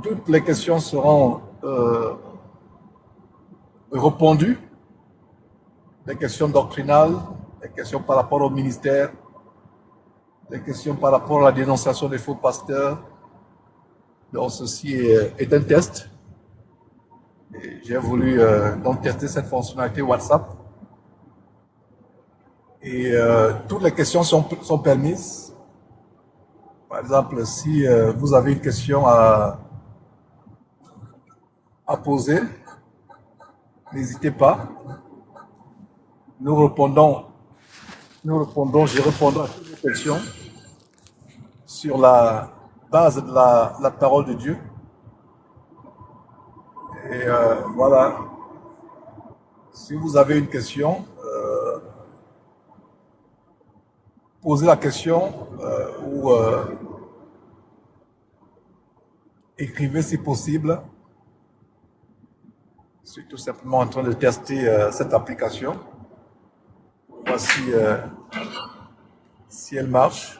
Toutes les questions seront répondues, les questions doctrinales, les questions par rapport au ministère, les questions par rapport à la dénonciation des faux pasteurs. Donc ceci est un test. J'ai voulu donc tester cette fonctionnalité WhatsApp. Et toutes les questions sont permises. Par exemple, si vous avez une question à poser, n'hésitez pas. Nous répondons, je répondrai à toutes les questions sur la base de la parole de Dieu. Et voilà, si vous avez une question, posez la question ou écrivez si possible. Je suis tout simplement en train de tester cette application. Voici si elle marche.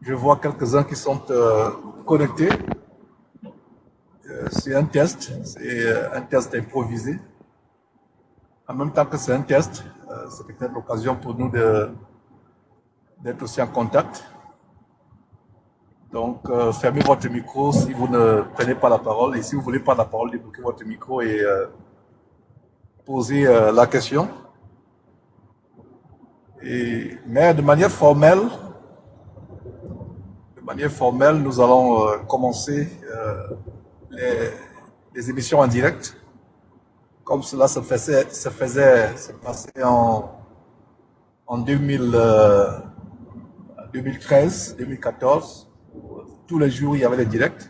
Je vois quelques-uns qui sont connectés. C'est un test, c'est un test improvisé. En même temps que c'est un test, c'est peut-être l'occasion pour nous d'être aussi en contact. Donc, fermez votre micro si vous ne prenez pas la parole. Et si vous voulez prendre la parole, débloquez votre micro et posez la question. Mais de manière formelle, nous allons commencer les émissions en direct, comme cela se passait en 2013, 2014. Tous les jours, il y avait des directs.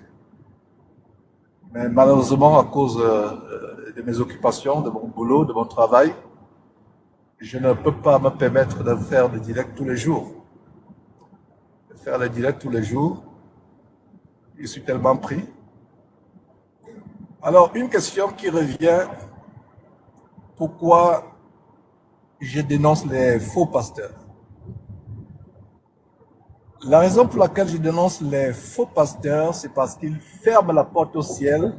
Mais malheureusement, à cause de mes occupations, de mon boulot, de mon travail, je ne peux pas me permettre de faire des directs tous les jours. De faire les directs tous les jours, je suis tellement pris. Alors, une question qui revient, pourquoi je dénonce les faux pasteurs? La raison pour laquelle je dénonce les faux pasteurs, c'est parce qu'ils ferment la porte au ciel,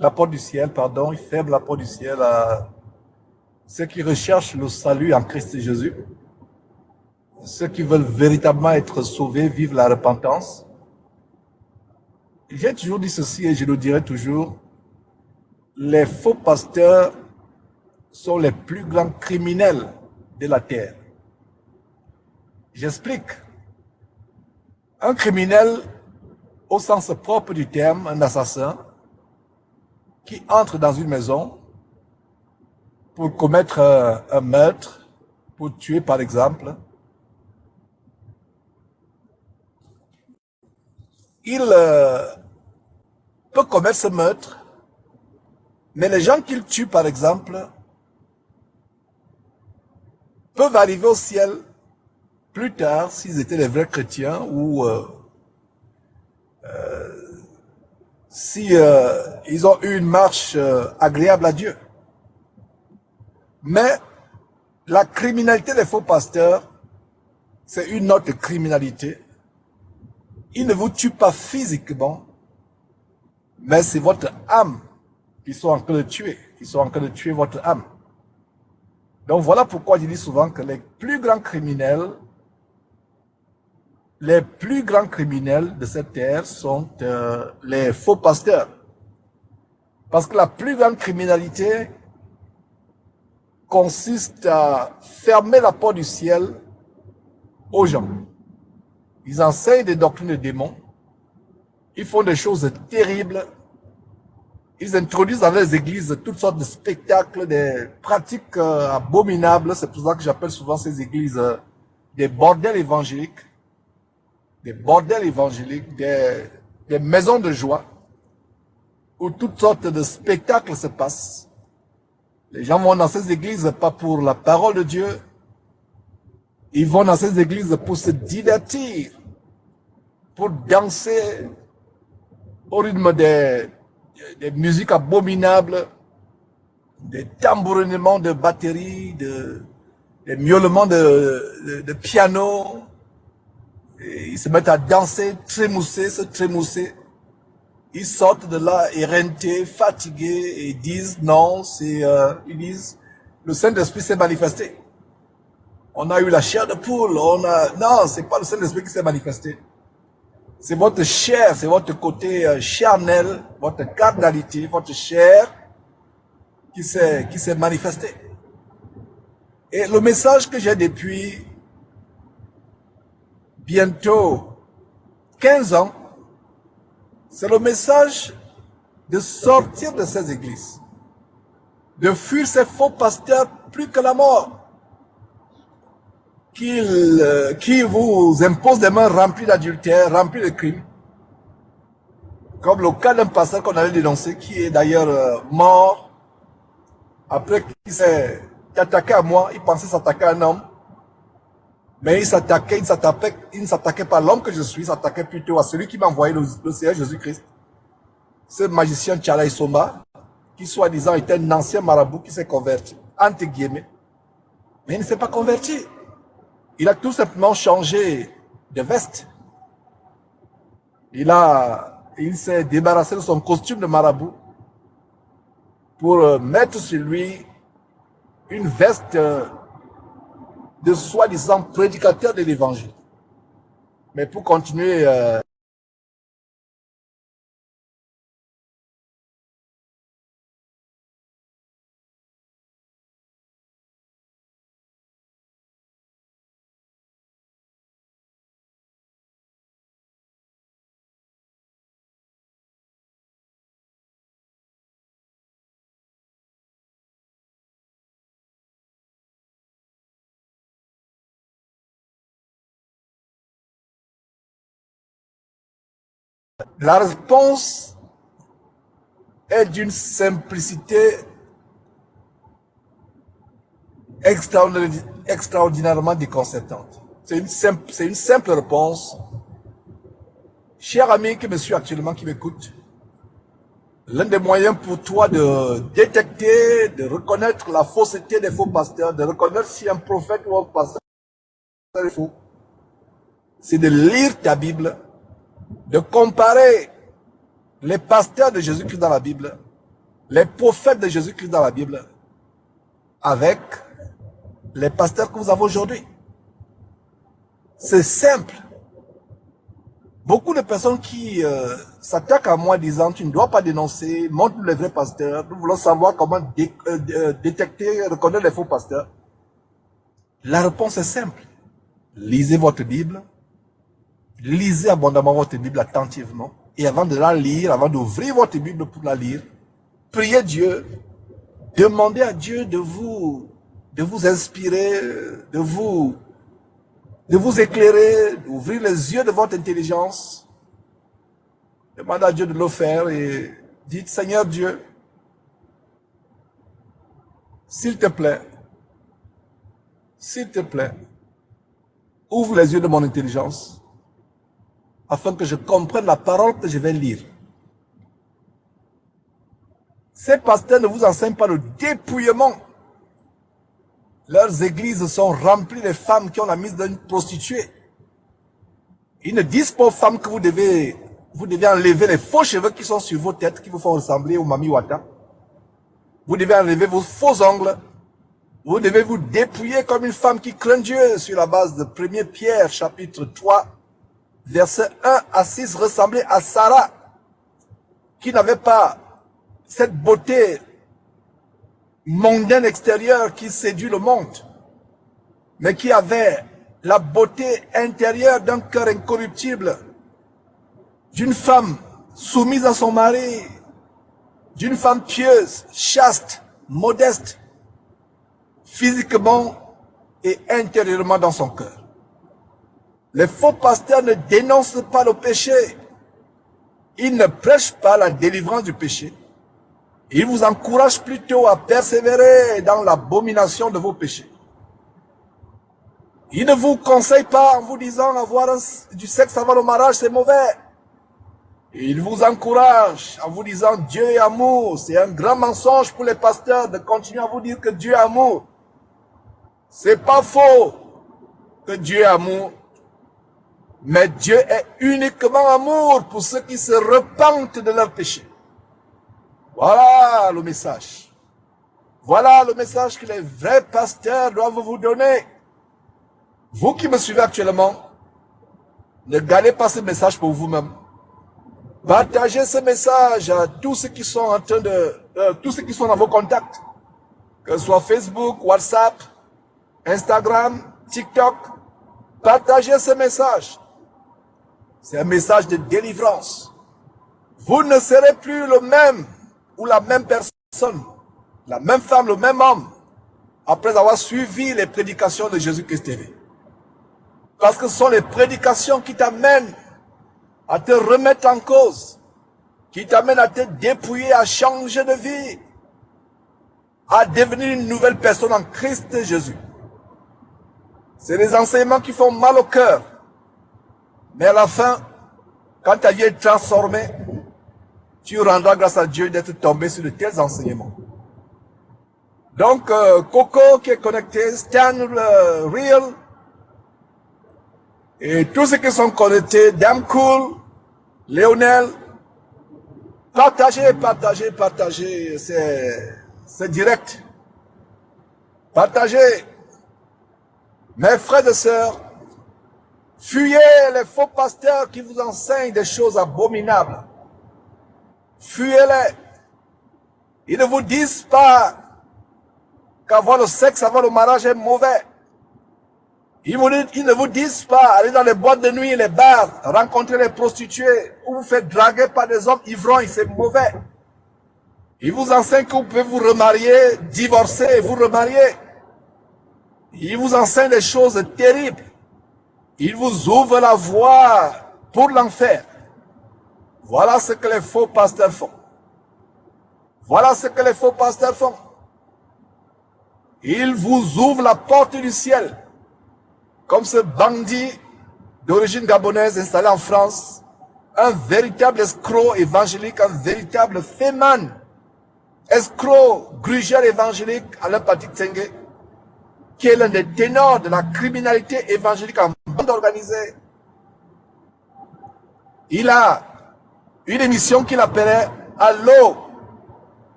la porte du ciel, pardon, ils ferment la porte du ciel à ceux qui recherchent le salut en Christ Jésus, ceux qui veulent véritablement être sauvés, vivre la repentance. J'ai toujours dit ceci et je le dirai toujours, les faux pasteurs sont les plus grands criminels de la terre. J'explique. Un criminel, au sens propre du terme, un assassin, qui entre dans une maison pour commettre un meurtre, pour tuer par exemple, il peut commettre ce meurtre, mais les gens qu'il tue par exemple peuvent arriver au ciel plus tard s'ils étaient des vrais chrétiens ou si ils ont eu une marche agréable à Dieu. Mais la criminalité des faux pasteurs, c'est une autre criminalité. Ils ne vous tuent pas physiquement, mais c'est votre âme qu'ils sont en train de tuer. Ils sont en train de tuer votre âme. Donc voilà pourquoi je dis souvent que les plus grands criminels de cette terre sont les faux pasteurs. Parce que la plus grande criminalité consiste à fermer la porte du ciel aux gens. Ils enseignent des doctrines de démons. Ils font des choses terribles. Ils introduisent dans les églises toutes sortes de spectacles, des pratiques abominables. C'est pour ça que j'appelle souvent ces églises des bordels évangéliques. Des bordels évangéliques, des maisons de joie, où toutes sortes de spectacles se passent. Les gens vont dans ces églises pas pour la parole de Dieu, ils vont dans ces églises pour se divertir, pour danser au rythme des musiques abominables, des tambourinnements de batterie, des miaulements de piano. Et ils se mettent à danser, trémousser, se trémousser. Ils sortent de là éreintés, fatigués et disent non, ils disent le Saint-Esprit s'est manifesté. On a eu la chair de poule, non, c'est pas le Saint-Esprit qui s'est manifesté. C'est votre chair, c'est votre côté charnel, votre carnalité, votre chair qui s'est manifesté. Et le message que j'ai depuis bientôt 15 ans, c'est le message de sortir de ces églises, de fuir ces faux pasteurs plus que la mort, qui vous imposent des mains remplies d'adultère, remplies de crimes, comme le cas d'un pasteur qu'on allait dénoncer, qui est d'ailleurs mort, après qu'il s'est attaqué à moi, il pensait s'attaquer à un homme, mais il ne s'attaquait pas à l'homme que je suis, il s'attaquait plutôt à celui qui m'a envoyé le Seigneur Jésus-Christ. Ce magicien Tchala Isoma, qui soi-disant était un ancien marabout qui s'est converti, entre guillemets, mais il ne s'est pas converti. Il a tout simplement changé de veste. Il s'est débarrassé de son costume de marabout pour mettre sur lui une veste de soi-disant prédicateur de l'évangile. Mais pour continuer, la réponse est d'une simplicité extraordinairement déconcertante. C'est une simple réponse. Cher ami qui me suit actuellement, qui m'écoute, l'un des moyens pour toi de détecter, de reconnaître la fausseté des faux pasteurs, de reconnaître si un prophète ou un pasteur est faux, c'est de lire ta Bible, de comparer les pasteurs de Jésus-Christ dans la Bible, les prophètes de Jésus-Christ dans la Bible, avec les pasteurs que vous avez aujourd'hui. C'est simple. Beaucoup de personnes qui s'attaquent à moi disant tu ne dois pas dénoncer, montre les vrais pasteurs, nous voulons savoir comment détecter, reconnaître les faux pasteurs. La réponse est simple. Lisez votre Bible, lisez abondamment votre Bible attentivement, et avant de la lire, avant d'ouvrir votre Bible pour la lire, priez Dieu, demandez à Dieu de vous inspirer, de vous éclairer, d'ouvrir les yeux de votre intelligence. Demandez à Dieu de le faire et dites, Seigneur Dieu, s'il te plaît, ouvre les yeux de mon intelligence afin que je comprenne la parole que je vais lire. Ces pasteurs ne vous enseignent pas le dépouillement. Leurs églises sont remplies de femmes qui ont la mise d'une prostituée. Ils ne disent pas aux femmes que vous devez enlever les faux cheveux qui sont sur vos têtes, qui vous font ressembler au Mami Wata. Vous devez enlever vos faux ongles. Vous devez vous dépouiller comme une femme qui craint Dieu sur la base de 1 Pierre chapitre 3, versets 1 à 6, ressemblait à Sarah, qui n'avait pas cette beauté mondaine extérieure qui séduit le monde, mais qui avait la beauté intérieure d'un cœur incorruptible, d'une femme soumise à son mari, d'une femme pieuse, chaste, modeste, physiquement et intérieurement dans son cœur. Les faux pasteurs ne dénoncent pas le péché. Ils ne prêchent pas la délivrance du péché. Ils vous encouragent plutôt à persévérer dans l'abomination de vos péchés. Ils ne vous conseillent pas en vous disant avoir du sexe avant le mariage, c'est mauvais. Ils vous encouragent en vous disant Dieu est amour. C'est un grand mensonge pour les pasteurs de continuer à vous dire que Dieu est amour. C'est pas faux que Dieu est amour. Mais Dieu est uniquement amour pour ceux qui se repentent de leurs péchés. Voilà le message. Voilà le message que les vrais pasteurs doivent vous donner. Vous qui me suivez actuellement, ne gardez pas ce message pour vous-même. Partagez ce message à tous ceux qui sont en train tous ceux qui sont dans vos contacts. Que ce soit Facebook, WhatsApp, Instagram, TikTok. Partagez ce message. C'est un message de délivrance. Vous ne serez plus le même ou la même personne, la même femme, le même homme, après avoir suivi les prédications de Jésus-Christ TV. Parce que ce sont les prédications qui t'amènent à te remettre en cause, qui t'amènent à te dépouiller, à changer de vie, à devenir une nouvelle personne en Christ Jésus. C'est des enseignements qui font mal au cœur. Mais à la fin, quand ta vie est transformée, tu rendras grâce à Dieu d'être tombé sur de tels enseignements. Donc, Coco qui est connecté, Stan Real, et tous ceux qui sont connectés, Damn Cool, Lionel, partagez, partagez, partagez, c'est direct. Partagez. Mes frères et sœurs, fuyez les faux pasteurs qui vous enseignent des choses abominables. Fuyez-les. Ils ne vous disent pas qu'avoir le sexe avant le mariage est mauvais. Ils ne vous disent pas aller dans les boîtes de nuit, les bars, rencontrer les prostituées ou vous faire draguer par des hommes ivrognes, c'est mauvais. Ils vous enseignent que vous pouvez vous remarier, divorcer et vous remarier. Ils vous enseignent des choses terribles. Ils vous ouvrent la voie pour l'enfer. Voilà ce que les faux pasteurs font. Voilà ce que les faux pasteurs font. Ils vous ouvrent la porte du ciel. Comme ce bandit d'origine gabonaise installé en France, un véritable escroc évangélique, un véritable féman, escroc, grugère évangélique, Alain Patrick Tsengue, qui est l'un des ténors de la criminalité évangélique en bande organisée. Il a une émission qu'il appelait « Allô,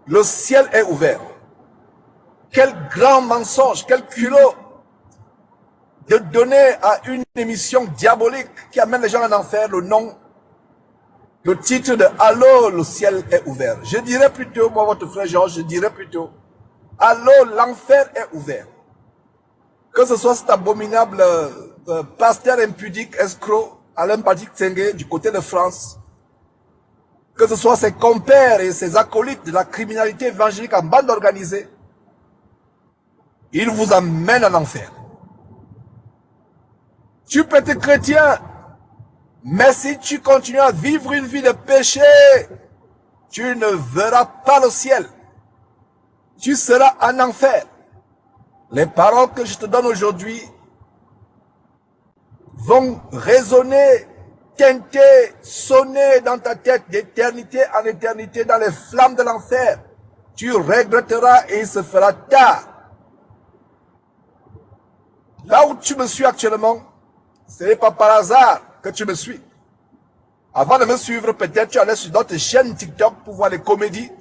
le ciel est ouvert ». Quel grand mensonge, quel culot de donner à une émission diabolique qui amène les gens en enfer le nom, le titre de « Allô, le ciel est ouvert ». Je dirais plutôt, moi votre frère Georges, je dirais plutôt « Allô, l'enfer est ouvert ». Que ce soit cet abominable pasteur impudique, escroc, Alain Patrick Tsengue du côté de France, que ce soit ses compères et ses acolytes de la criminalité évangélique en bande organisée, ils vous amènent en enfer. Tu peux être chrétien, mais si tu continues à vivre une vie de péché, tu ne verras pas le ciel. Tu seras en enfer. Les paroles que je te donne aujourd'hui vont résonner, teinter, sonner dans ta tête d'éternité en éternité dans les flammes de l'enfer. Tu regretteras et il se fera tard. Là où tu me suis actuellement, ce n'est pas par hasard que tu me suis. Avant de me suivre, peut-être tu allais sur d'autres chaînes TikTok pour voir les comédies,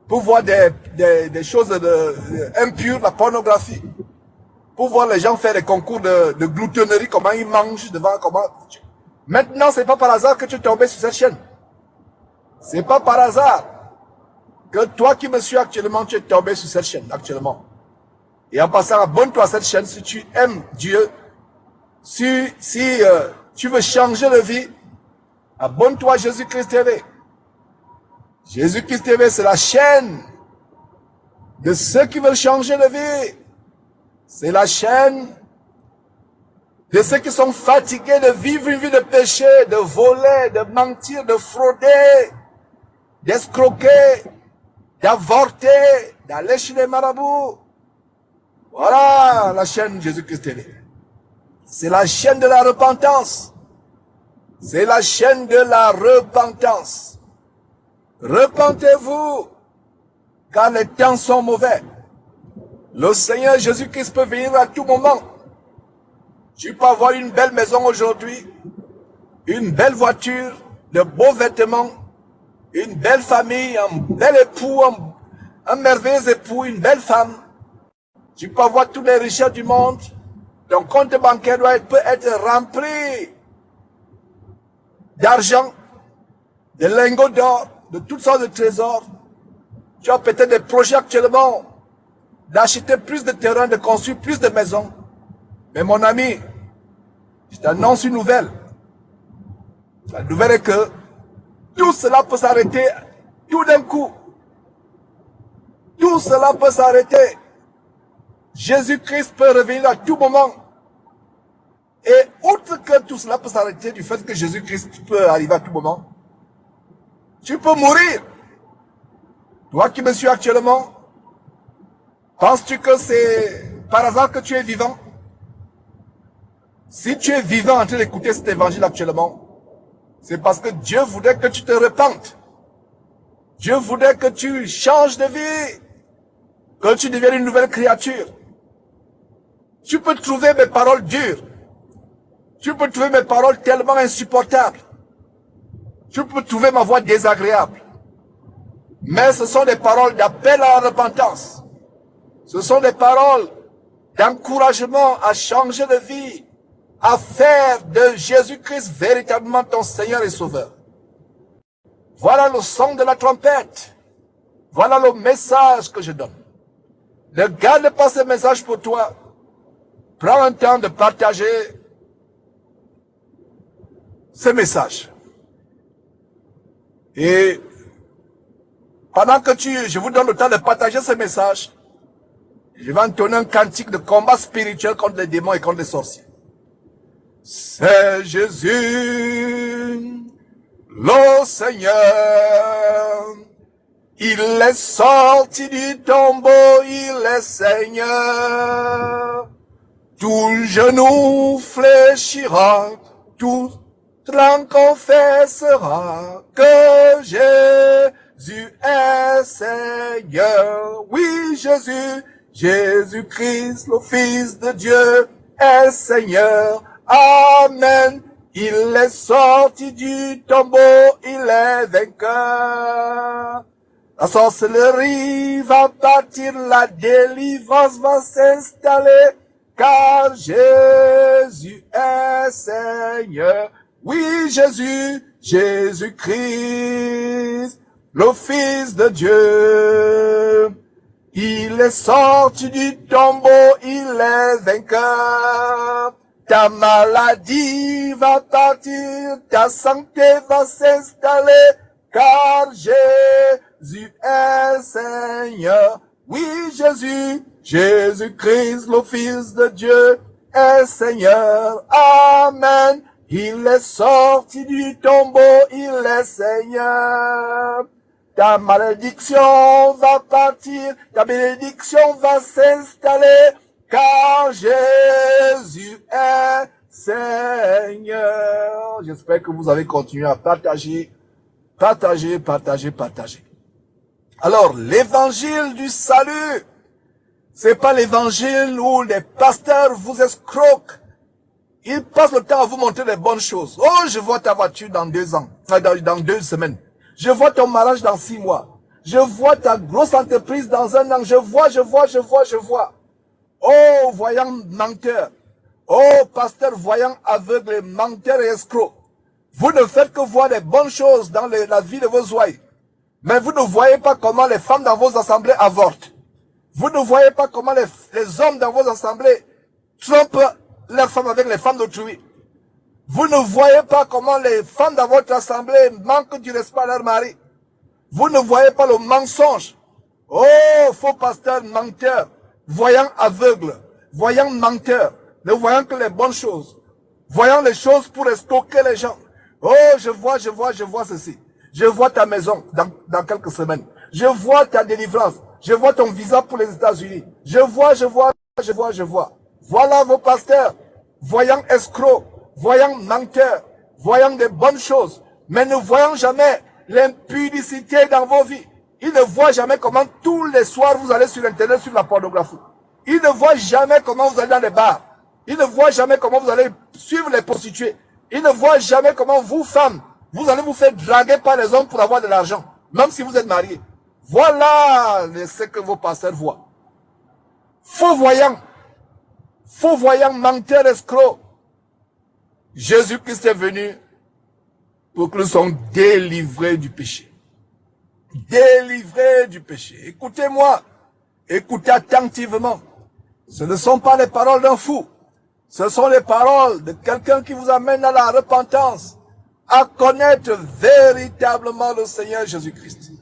pour voir des choses impures, la pornographie, pour voir les gens faire des concours de gloutonnerie, comment ils mangent devant, comment... Maintenant, c'est pas par hasard que tu es tombé sur cette chaîne. C'est pas par hasard que toi qui me suis actuellement, tu es tombé sur cette chaîne actuellement. Et en passant, abonne-toi à cette chaîne si tu aimes Dieu. Si tu veux changer de vie, abonne-toi à Jésus-Christ TV. Jésus-Christ TV, c'est la chaîne de ceux qui veulent changer de vie. C'est la chaîne de ceux qui sont fatigués de vivre une vie de péché, de voler, de mentir, de frauder, d'escroquer, d'avorter, d'aller chez les marabouts. Voilà la chaîne Jésus-Christ TV. C'est la chaîne de la repentance. C'est la chaîne de la repentance. Repentez-vous, car les temps sont mauvais. Le Seigneur Jésus-Christ peut venir à tout moment. Tu peux avoir une belle maison aujourd'hui, une belle voiture, de beaux vêtements, une belle famille, un bel époux, un merveilleux époux, une belle femme. Tu peux avoir toutes les richesses du monde. Ton compte bancaire peut être rempli d'argent, de lingots d'or, de toutes sortes de trésors. Tu as peut-être des projets actuellement d'acheter plus de terrain, de construire plus de maisons. Mais mon ami, je t'annonce une nouvelle. La nouvelle est que tout cela peut s'arrêter tout d'un coup. Tout cela peut s'arrêter. Jésus-Christ peut revenir à tout moment. Et outre que tout cela peut s'arrêter du fait que Jésus-Christ peut arriver à tout moment, tu peux mourir. Toi qui me suis actuellement, penses-tu que c'est par hasard que tu es vivant? Si tu es vivant en train d'écouter cet évangile actuellement, c'est parce que Dieu voudrait que tu te repentes. Dieu voudrait que tu changes de vie, que tu deviennes une nouvelle créature. Tu peux trouver mes paroles dures. Tu peux trouver mes paroles tellement insupportables. Tu peux trouver ma voix désagréable. Mais ce sont des paroles d'appel à la repentance. Ce sont des paroles d'encouragement à changer de vie, à faire de Jésus-Christ véritablement ton Seigneur et Sauveur. Voilà le son de la trompette. Voilà le message que je donne. Ne garde pas ce message pour toi. Prends un temps de partager ce message. Et pendant que je vous donne le temps de partager ce message, je vais entonner un cantique de combat spirituel contre les démons et contre les sorciers. C'est Jésus, le Seigneur. Il est sorti du tombeau, il est Seigneur. Tout genou fléchira, tout langue confessera que Jésus est Seigneur. Oui, Jésus-Christ, le Fils de Dieu, est Seigneur. Amen. Il est sorti du tombeau, il est vainqueur. La sorcellerie va partir, la délivrance va s'installer, car Jésus est Seigneur. Oui, Jésus-Christ, le Fils de Dieu. Il est sorti du tombeau, il est vainqueur. Ta maladie va partir, ta santé va s'installer, car Jésus est Seigneur. Oui, Jésus-Christ, le Fils de Dieu, est Seigneur. Amen. Il est sorti du tombeau, il est Seigneur. Ta malédiction va partir, ta bénédiction va s'installer, car Jésus est Seigneur. J'espère que vous avez continué à partager. Alors, l'évangile du salut, c'est pas l'évangile où les pasteurs vous escroquent. Ils passent le temps à vous montrer les bonnes choses. Oh, je vois ta voiture dans 2 ans, dans 2 semaines. Je vois ton mariage dans 6 mois. Je vois ta grosse entreprise dans 1 an. Je vois. Oh, voyant menteur. Oh, pasteur voyant aveugle, menteur et escroc. Vous ne faites que voir les bonnes choses dans la vie de vos ouailles. Mais vous ne voyez pas comment les femmes dans vos assemblées avortent. Vous ne voyez pas comment les hommes dans vos assemblées trompent leurs femmes avec les femmes d'autrui. Vous ne voyez pas comment les femmes dans votre assemblée manquent du respect à leur mari. Vous ne voyez pas le mensonge. Oh, faux pasteur menteur, voyant aveugle, voyant menteur, ne voyant que les bonnes choses, voyant les choses pour escroquer les gens. Oh, je vois ceci. Je vois ta maison dans quelques semaines. Je vois ta délivrance. Je vois ton visa pour les États-Unis. Je vois. Voilà vos pasteurs, voyant escrocs, voyant menteurs, voyant des bonnes choses, mais ne voyant jamais l'impudicité dans vos vies. Ils ne voient jamais comment tous les soirs vous allez sur Internet sur la pornographie. Ils ne voient jamais comment vous allez dans les bars. Ils ne voient jamais comment vous allez suivre les prostituées. Ils ne voient jamais comment vous, femmes, vous allez vous faire draguer par les hommes pour avoir de l'argent, même si vous êtes mariés. Voilà ce que vos pasteurs voient. Faux voyants, menteurs, escrocs. Jésus-Christ est venu pour que nous soyons délivrés du péché. Délivrés du péché. Écoutez-moi, écoutez attentivement. Ce ne sont pas les paroles d'un fou. Ce sont les paroles de quelqu'un qui vous amène à la repentance, à connaître véritablement le Seigneur Jésus-Christ.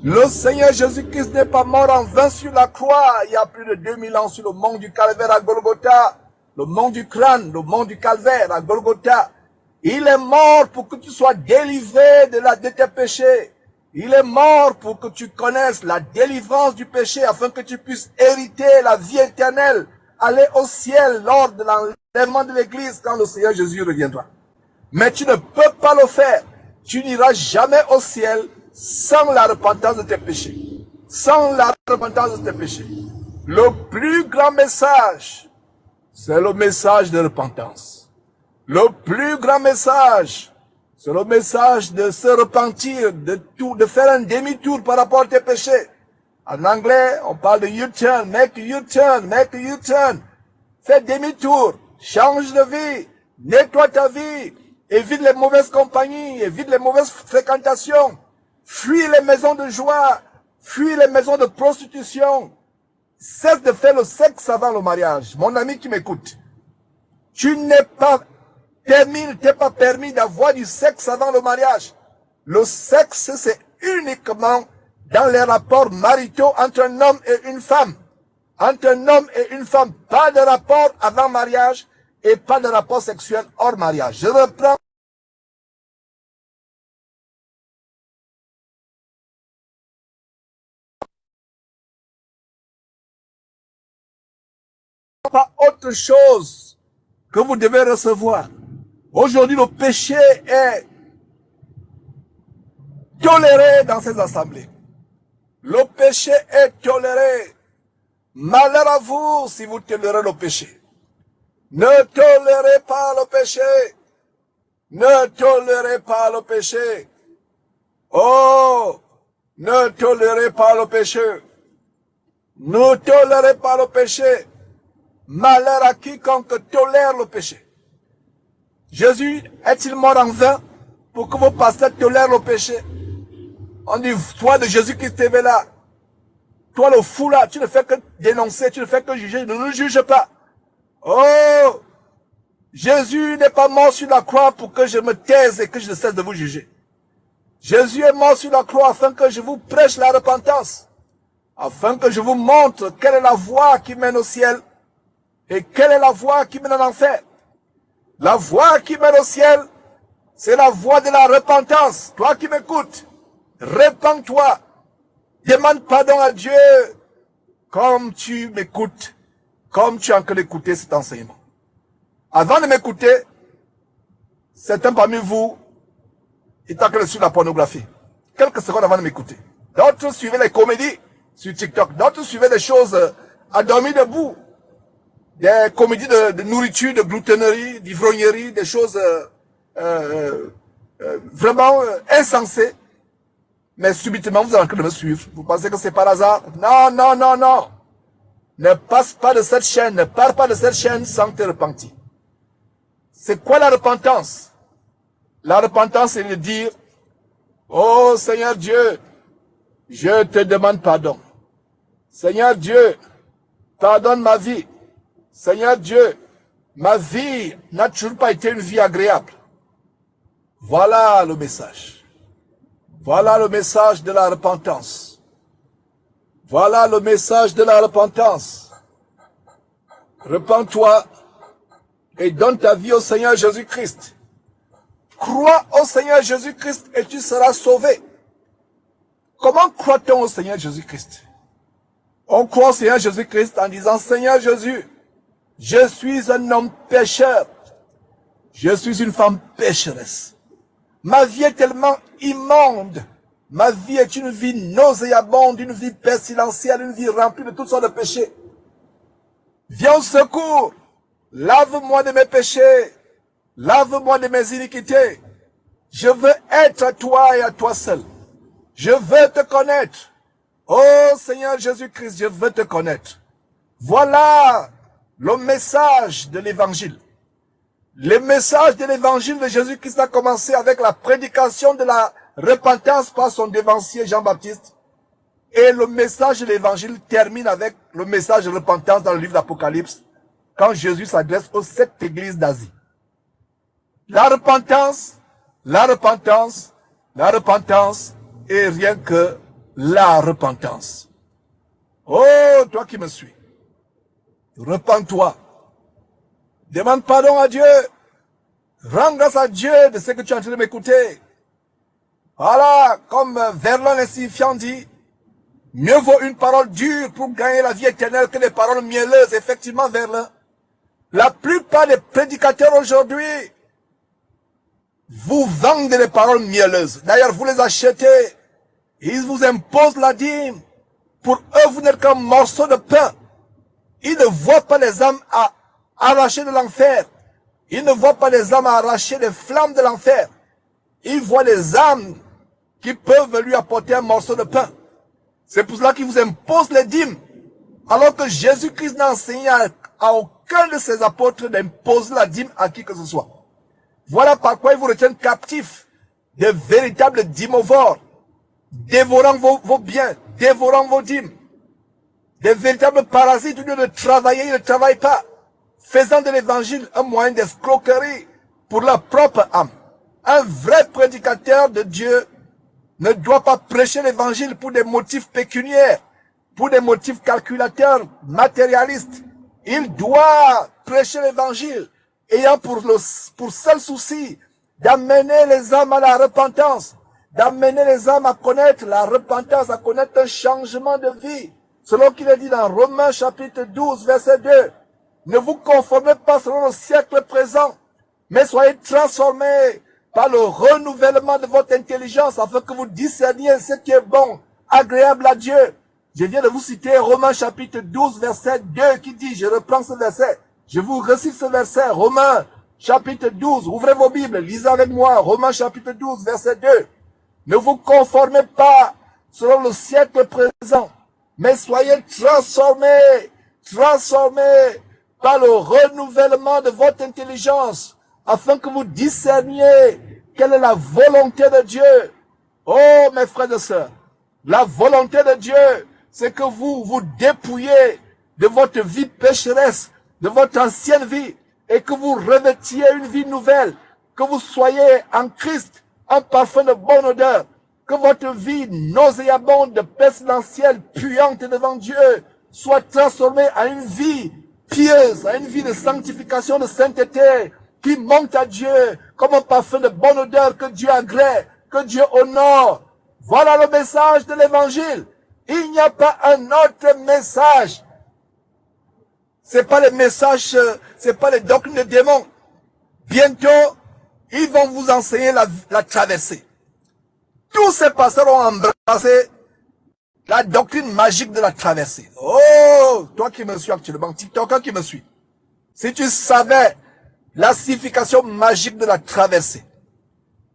Le Seigneur Jésus-Christ n'est pas mort en vain sur la croix, il y a plus de 2000 ans sur le mont du Calvaire à Golgotha, le mont du crâne, le mont du Calvaire à Golgotha. Il est mort pour que tu sois délivré de tes péchés. Il est mort pour que tu connaisses la délivrance du péché afin que tu puisses hériter la vie éternelle, aller au ciel lors de l'enlèvement de l'église quand le Seigneur Jésus reviendra. Mais tu ne peux pas le faire. Tu n'iras jamais au ciel sans la repentance de tes péchés. Sans la repentance de tes péchés. Le plus grand message, c'est le message de repentance. Le plus grand message, c'est le message de se repentir, de faire un demi-tour par rapport à tes péchés. En anglais, on parle de U-turn, make a U-turn, make a U-turn. Fais demi-tour, change de vie, nettoie ta vie, évite les mauvaises compagnies, évite les mauvaises fréquentations, fuis les maisons de joie, fuis les maisons de prostitution. Cesse de faire le sexe avant le mariage. Mon ami qui m'écoute, tu n'es pas permis, il ne t'est pas permis d'avoir du sexe avant le mariage. Le sexe, c'est uniquement dans les rapports maritaux entre un homme et une femme. Entre un homme et une femme, pas de rapport avant mariage et pas de rapport sexuel hors mariage. Je reprends. Pas autre chose que vous devez recevoir. Aujourd'hui, le péché est toléré dans ces assemblées. Le péché est toléré. Malheur à vous si vous tolérez le péché. Ne tolérez pas le péché. Ne tolérez pas le péché. Oh, ne tolérez pas le péché. Ne tolérez pas le péché. Malheur à quiconque tolère le péché. Jésus est-il mort en vain pour que vos pasteurs tolèrent le péché? On dit, toi de Jésus-Christ est là. Toi le fou là, tu ne fais que dénoncer, tu ne fais que juger, ne nous juge pas. Oh, Jésus n'est pas mort sur la croix pour que je me taise et que je ne cesse de vous juger. Jésus est mort sur la croix afin que je vous prêche la repentance. Afin que je vous montre quelle est la voie qui mène au ciel et quelle est la voie qui mène en enfer. La voie qui mène au ciel, c'est la voie de la repentance. Toi qui m'écoutes, repens-toi. Demande pardon à Dieu comme tu m'écoutes, comme tu es en train d'écouter cet enseignement. Avant de m'écouter, certains parmi vous étaient en train de suivre la pornographie. Quelques secondes avant de m'écouter. D'autres suivaient les comédies sur TikTok. D'autres suivaient des choses à dormir debout. Des comédies de nourriture, de gloutonnerie, d'ivrognerie, des choses vraiment insensées. Mais subitement, vous êtes en train de me suivre. Vous pensez que c'est par hasard? Non, non, non, non. Ne passe pas de cette chaîne, ne pars pas de cette chaîne sans te repentir. C'est quoi la repentance? La repentance, c'est de dire, oh Seigneur Dieu, je te demande pardon. Seigneur Dieu, pardonne ma vie. Seigneur Dieu, ma vie n'a toujours pas été une vie agréable. Voilà le message. Voilà le message de la repentance. Voilà le message de la repentance. Repens-toi et donne ta vie au Seigneur Jésus-Christ. Crois au Seigneur Jésus-Christ et tu seras sauvé. Comment croit-on au Seigneur Jésus-Christ? On croit au Seigneur Jésus-Christ en disant, Seigneur Jésus, je suis un homme pécheur. Je suis une femme pécheresse. Ma vie est tellement immonde. Ma vie est une vie nauséabonde, une vie pestilentielle, une vie remplie de toutes sortes de péchés. Viens au secours. Lave-moi de mes péchés. Lave-moi de mes iniquités. Je veux être à toi et à toi seul. Je veux te connaître. Oh Seigneur Jésus-Christ, je veux te connaître. Voilà le message de l'évangile. Le message de l'évangile de Jésus-Christ a commencé avec la prédication de la repentance par son dévancier Jean-Baptiste. Et le message de l'évangile termine avec le message de repentance dans le livre d'Apocalypse, quand Jésus s'adresse aux 7 églises d'Asie. La repentance, la repentance, la repentance, et rien que la repentance. Oh, toi qui me suis, repens-toi. Demande pardon à Dieu. Rends grâce à Dieu de ce que tu es en train de m'écouter. Voilà, comme Verlaine l'insignifiant dit, mieux vaut une parole dure pour gagner la vie éternelle que des paroles mielleuses. Effectivement, Verlaine. La plupart des prédicateurs aujourd'hui vous vendent des paroles mielleuses. D'ailleurs, vous les achetez. Ils vous imposent la dîme. Pour eux, vous n'êtes qu'un morceau de pain. Ils ne voient pas les âmes à arracher de l'enfer. Ils ne voient pas les âmes à arracher des flammes de l'enfer. Ils voient les âmes qui peuvent lui apporter un morceau de pain. C'est pour cela qu'ils vous imposent les dîmes. Alors que Jésus-Christ n'a enseigné à aucun de ses apôtres d'imposer la dîme à qui que ce soit. Voilà par quoi ils vous retiennent captifs, de véritables dîmovores, dévorant vos biens, dévorant vos dîmes, des véritables parasites. Au lieu de travailler, ils ne travaillent pas, faisant de l'évangile un moyen d'escroquerie pour leur propre âme. Un vrai prédicateur de Dieu ne doit pas prêcher l'évangile pour des motifs pécuniaires, pour des motifs calculateurs, matérialistes. Il doit prêcher l'évangile ayant pour seul souci d'amener les âmes à la repentance, d'amener les âmes à connaître la repentance, à connaître un changement de vie. Selon qu'il est dit dans Romains chapitre 12, verset 2, ne vous conformez pas selon le siècle présent, mais soyez transformés par le renouvellement de votre intelligence, afin que vous discerniez ce qui est bon, agréable à Dieu. Je viens de vous citer Romains chapitre 12, verset 2, qui dit, je reprends ce verset, je vous récite ce verset, Romains chapitre 12, ouvrez vos Bibles, lisez avec moi, Romains chapitre 12, verset 2. Ne vous conformez pas selon le siècle présent, mais soyez transformés par le renouvellement de votre intelligence, afin que vous discerniez quelle est la volonté de Dieu. Oh, mes frères et sœurs, la volonté de Dieu, c'est que vous vous dépouillez de votre vie pécheresse, de votre ancienne vie, et que vous revêtiez une vie nouvelle, que vous soyez en Christ, un parfum de bonne odeur, que votre vie nauséabonde, pestilentielle, puante devant Dieu, soit transformée à une vie pieuse, à une vie de sanctification, de sainteté, qui monte à Dieu comme un parfum de bonne odeur que Dieu agrée, que Dieu honore. Voilà le message de l'évangile. Il n'y a pas un autre message. C'est pas les messages, c'est pas les doctrines de démons. Bientôt, ils vont vous enseigner la traversée. Tous ces pasteurs ont embrassé la doctrine magique de la traversée. Oh, toi qui me suis actuellement, TikToker qui me suis. Si tu savais la signification magique de la traversée.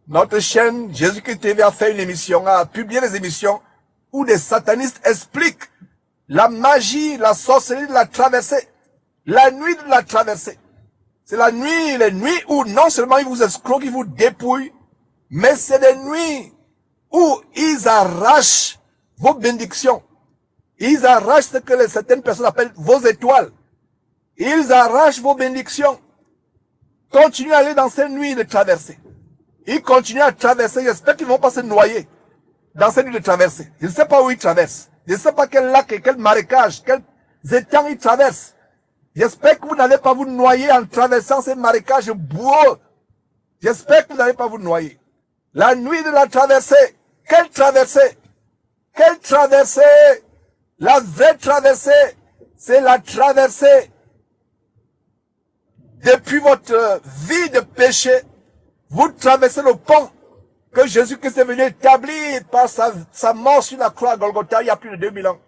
Notre chaîne Jésus-Christ TV a fait une émission, a publié des émissions où des satanistes expliquent la magie, la sorcellerie de la traversée. La nuit de la traversée. C'est la nuit, les nuits où non seulement ils vous escroquent, ils vous dépouillent, mais c'est des nuits où ils arrachent vos bénédictions. Ils arrachent ce que certaines personnes appellent vos étoiles. Ils arrachent vos bénédictions. Continuez à aller dans ces nuits de traversée. Ils continuent à traverser. J'espère qu'ils ne vont pas se noyer dans ces nuits de traversée. Je ne sais pas où ils traversent. Je ne sais pas quel lac et quel marécage, quels étangs ils traversent. J'espère que vous n'allez pas vous noyer en traversant ces marécages boueux. J'espère que vous n'allez pas vous noyer. La nuit de la traversée. Quelle traversée? Quelle traversée? La vraie traversée, c'est la traversée depuis votre vie de péché. Vous traversez le pont que Jésus-Christ est venu établir par sa mort sur la croix à Golgotha il y a plus de 2000 ans.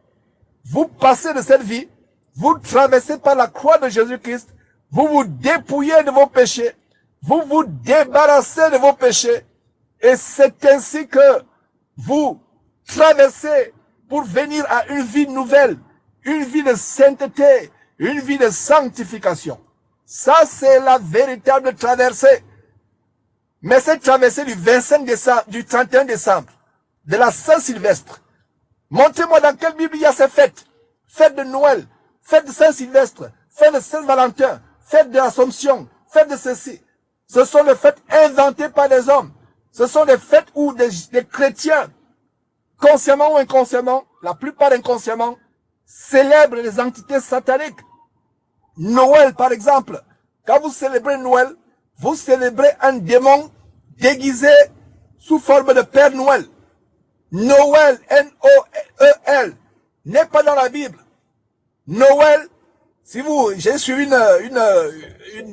Vous passez de cette vie, vous traversez par la croix de Jésus-Christ, vous vous dépouillez de vos péchés, vous vous débarrassez de vos péchés, et c'est ainsi que vous traversez pour venir à une vie nouvelle, une vie de sainteté, une vie de sanctification. Ça, c'est la véritable traversée. Mais cette traversée du 25 décembre, du 31 décembre, de la Saint-Sylvestre, montrez-moi dans quelle Bible il y a ces fêtes. Fête de Noël, fête de Saint-Sylvestre, fête de Saint-Valentin, fête de l'Assomption, fête de ceci. Ce sont des fêtes inventées par des hommes. Ce sont des fêtes où des chrétiens, consciemment ou inconsciemment, la plupart inconsciemment, célèbrent les entités sataniques. Noël, par exemple. Quand vous célébrez Noël, vous célébrez un démon déguisé sous forme de Père Noël. Noël, N-O-E-L, n'est pas dans la Bible. Noël, si vous, j'ai suivi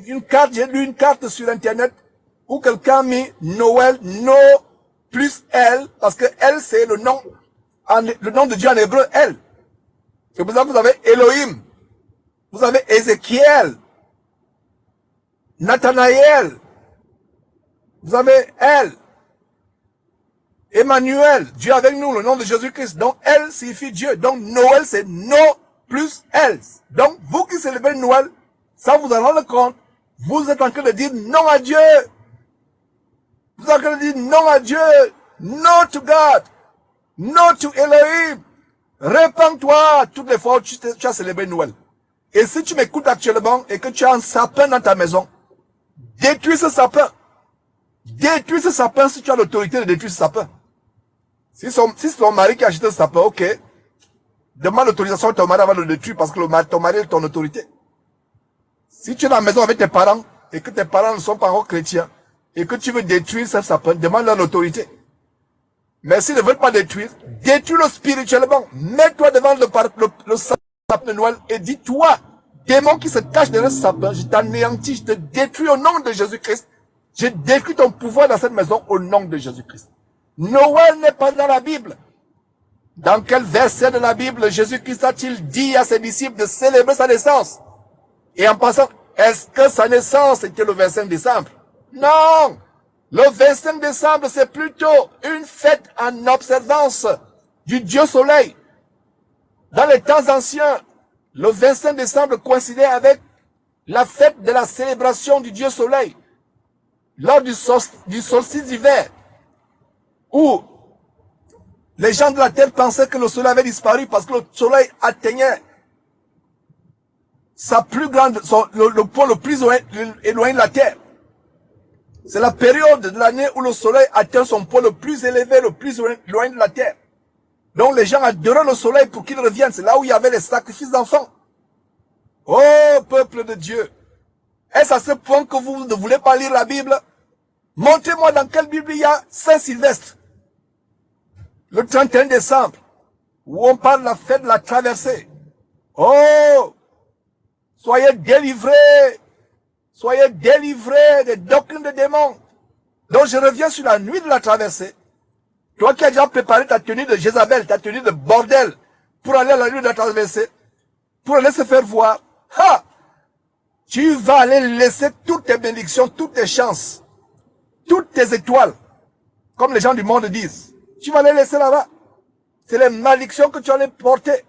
une carte, j'ai lu une carte sur Internet où quelqu'un a mis Noël, No plus L, parce que L c'est le nom de Dieu en hébreu, L. C'est pour ça que vous avez Elohim, vous avez Ézéchiel, Nathanaël, vous avez L, Emmanuel, Dieu avec nous, le nom de Jésus-Christ. Donc L signifie Dieu. Donc Noël c'est No plus L. Donc vous qui célébrez Noël, sans vous en rendre compte, vous êtes en train de dire non à Dieu. Vous êtes en train de dire non à Dieu. No to God. No to Elohim. Répands-toi toutes les fois où tu as célébré Noël. Et si tu m'écoutes actuellement et que tu as un sapin dans ta maison, détruis ce sapin. Détruis ce sapin si tu as l'autorité de détruire ce sapin. Si c'est ton mari qui a acheté ce sapin, ok. Demande l'autorisation à ton mari avant de le détruire parce que ton mari est ton autorité. Si tu es dans la maison avec tes parents et que tes parents ne sont pas encore chrétiens et que tu veux détruire ce sapin, demande leur l'autorité. Mais s'ils ne veulent pas détruire, détruis-le spirituellement. Mets-toi devant le sapin de Noël et dis-toi, démon qui se cache derrière ce sapin, je t'anéantis, je te détruis au nom de Jésus-Christ. Je détruis ton pouvoir dans cette maison au nom de Jésus-Christ. Noël n'est pas dans la Bible. Dans quel verset de la Bible Jésus-Christ a-t-il dit à ses disciples de célébrer sa naissance? Et en passant, est-ce que sa naissance était le 25 décembre? Non! Le 25 décembre, c'est plutôt une fête en observance du Dieu Soleil. Dans les temps anciens, le 25 décembre coïncidait avec la fête de la célébration du Dieu Soleil. Lors du solstice d'hiver, où les gens de la terre pensaient que le soleil avait disparu parce que le soleil atteignait le point le plus éloigné de la terre. C'est la période de l'année où le soleil atteint son point le plus élevé, le plus éloigné de la terre. Donc les gens adoraient le soleil pour qu'il revienne. C'est là où il y avait les sacrifices d'enfants. Oh, peuple de Dieu! Est-ce à ce point que vous ne voulez pas lire la Bible? Montrez-moi dans quelle Bible il y a Saint-Sylvestre. Le 31 décembre, où on parle de la fête de la traversée. Oh! Soyez délivrés des doctrines de démons. Donc je reviens sur la nuit de la traversée. Toi qui as déjà préparé ta tenue de Jézabel, ta tenue de bordel, pour aller à la nuit de la traversée, pour aller se faire voir, ha! Tu vas aller laisser toutes tes bénédictions, toutes tes chances, toutes tes étoiles, comme les gens du monde disent. Tu vas les laisser là-bas. C'est les malédictions que tu allais porter.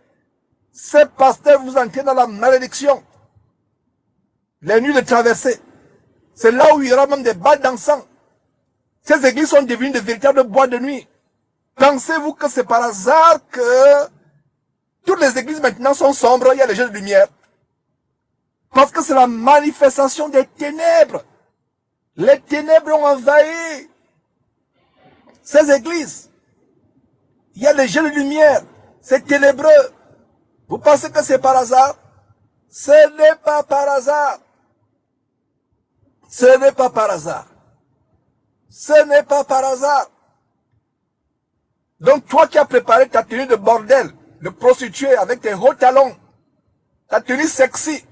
Ces pasteurs vous entrent dans la malédiction. Les nuits de traversée. C'est là où il y aura même des balles d'encens. Ces églises sont devenues de véritables boîtes de nuit. Pensez-vous que c'est par hasard que toutes les églises maintenant sont sombres, il y a les jeux de lumière? Parce que c'est la manifestation des ténèbres. Les ténèbres ont envahi ces églises. Il y a des jeux de lumière. C'est ténébreux. Vous pensez que c'est par hasard? Ce n'est pas par hasard. Ce n'est pas par hasard. Ce n'est pas par hasard. Donc toi qui as préparé ta tenue de bordel, de prostituée avec tes hauts talons, ta tenue sexy,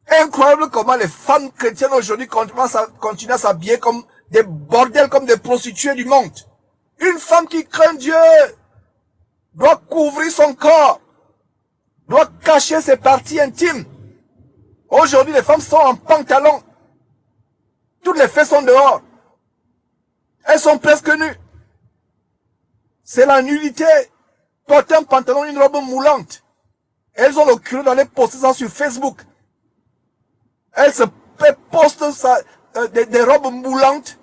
incroyable comment les femmes chrétiennes aujourd'hui continuent à s'habiller comme des bordels, comme des prostituées du monde. Une femme qui craint Dieu doit couvrir son corps, doit cacher ses parties intimes. Aujourd'hui, les femmes sont en pantalon. Toutes les fesses sont dehors. Elles sont presque nues. C'est la nudité. Porter un pantalon, une robe moulante. Elles ont le culot d'aller poster ça sur Facebook. Elles se postent des robes moulantes.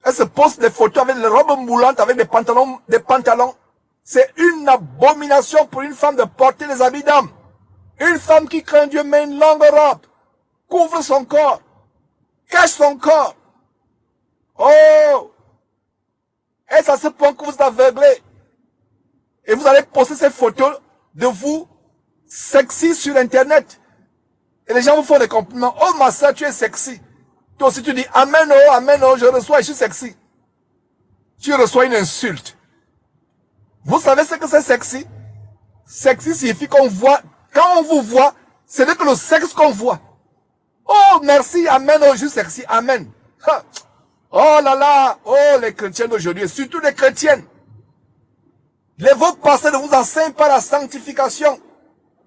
Elles se postent des photos avec des robes moulantes, avec des pantalons. C'est une abomination pour une femme de porter des habits d'homme. Une femme qui craint Dieu met une longue robe, couvre son corps, cache son corps. Oh! Et ça se point que vous êtes aveuglé. Et vous allez poster ces photos de vous sexy sur Internet. Et les gens vous font des compliments. Oh ma soeur, tu es sexy. Toi aussi tu dis amen, oh, je reçois, je suis sexy. Tu reçois une insulte. Vous savez ce que c'est sexy? Sexy signifie qu'on voit, quand on vous voit, ce n'est que le sexe qu'on voit. Oh merci, amen, oh je suis sexy, amen. Ha. Oh là là, oh les chrétiens d'aujourd'hui, surtout les chrétiennes. Vos pasteurs ne vous enseignent pas la sanctification.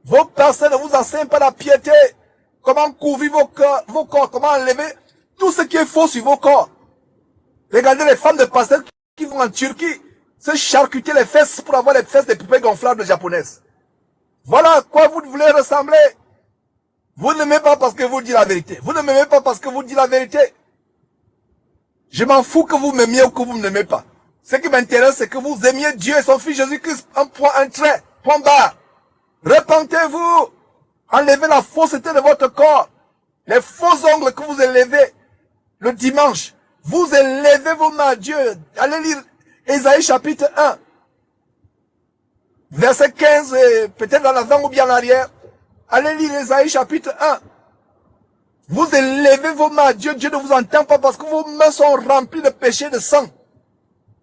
Vos pasteurs ne vous enseignent pas la piété. Comment couvrir vos corps, comment enlever tout ce qui est faux sur vos corps. Regardez les femmes de pasteurs qui vont en Turquie se charcuter les fesses pour avoir les fesses des poupées gonflables japonaises. Voilà à quoi vous voulez ressembler. Vous ne m'aimez pas parce que vous dites la vérité. Vous ne m'aimez pas parce que vous dites la vérité. Je m'en fous que vous m'aimiez ou que vous ne m'aimez pas. Ce qui m'intéresse, c'est que vous aimiez Dieu et son Fils Jésus-Christ. Un point, un trait, point barre. Repentez-vous. Enlevez la fausseté de votre corps. Les faux ongles que vous élevez le dimanche. Vous élevez vos mains à Dieu. Allez lire Ésaïe chapitre 1. Verset 15, peut-être en avant ou bien en arrière. Allez lire Ésaïe chapitre 1. Vous élevez vos mains à Dieu. Dieu ne vous entend pas parce que vos mains sont remplies de péché, de sang.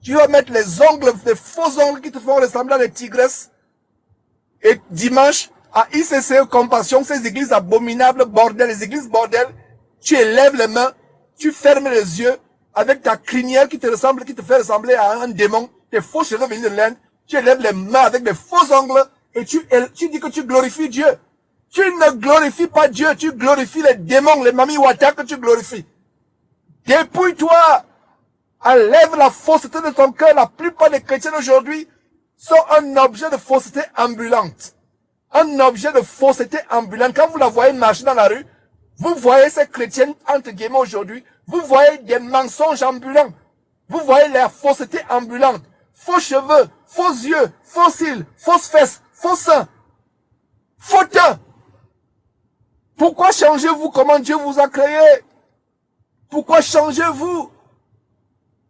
Tu vas mettre les ongles, les faux ongles qui te font ressembler à des tigresses. Et dimanche, à ICC Compassion, ces églises abominables, bordel, les églises bordel, tu élèves les mains, tu fermes les yeux, avec ta crinière qui te fait ressembler à un démon, tes faux cheveux venus de l'Inde, tu élèves les mains avec des faux ongles, et tu dis que tu glorifies Dieu. Tu ne glorifies pas Dieu, tu glorifies les démons, les mamies wata que tu glorifies. Dépouille-toi! Enlève la fausseté de ton cœur. La plupart des chrétiens aujourd'hui sont un objet de fausseté ambulante. Un objet de fausseté ambulante. Quand vous la voyez marcher dans la rue, vous voyez ces chrétiens, entre guillemets aujourd'hui, vous voyez des mensonges ambulants. Vous voyez la fausseté ambulante. Faux cheveux, faux yeux, faux cils, fausses fesses, faux seins, faux teint. Pourquoi changez-vous comment Dieu vous a créé? Pourquoi changez-vous?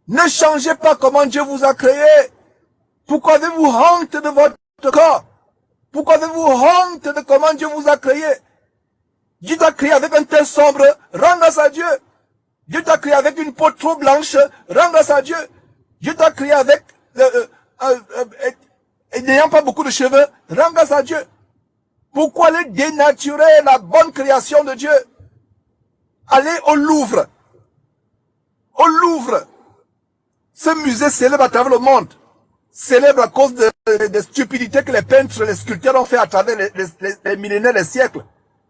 Ne changez pas comment Dieu vous a créé. Pourquoi avez-vous honte de votre corps? Pourquoi avez-vous honte de comment Dieu vous a créé? Dieu t'a créé avec un teint sombre, rends grâce à Dieu. Dieu t'a créé avec une peau trop blanche, rends grâce à Dieu. Dieu t'a créé avec, n'ayant pas beaucoup de cheveux, rends grâce à Dieu. Pourquoi aller dénaturer la bonne création de Dieu? Allez au Louvre. Au Louvre. Ce musée célèbre à travers le monde. Célèbre à cause des stupidités que les peintres, les sculpteurs ont fait à travers les millénaires, les siècles.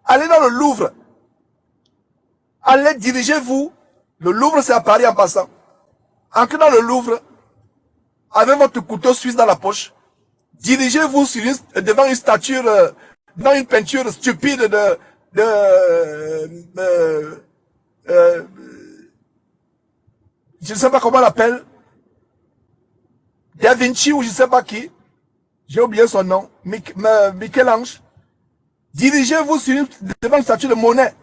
Allez dans le Louvre. Allez, dirigez-vous. Le Louvre, c'est à Paris en passant. Entrez dans le Louvre. Avec votre couteau suisse dans la poche. Dirigez-vous devant une statue, devant une peinture stupide je ne sais pas comment on l'appelle. Da Vinci ou je ne sais pas qui. J'ai oublié son nom. Michel-Ange. Dirigez-vous devant une statue de Monet.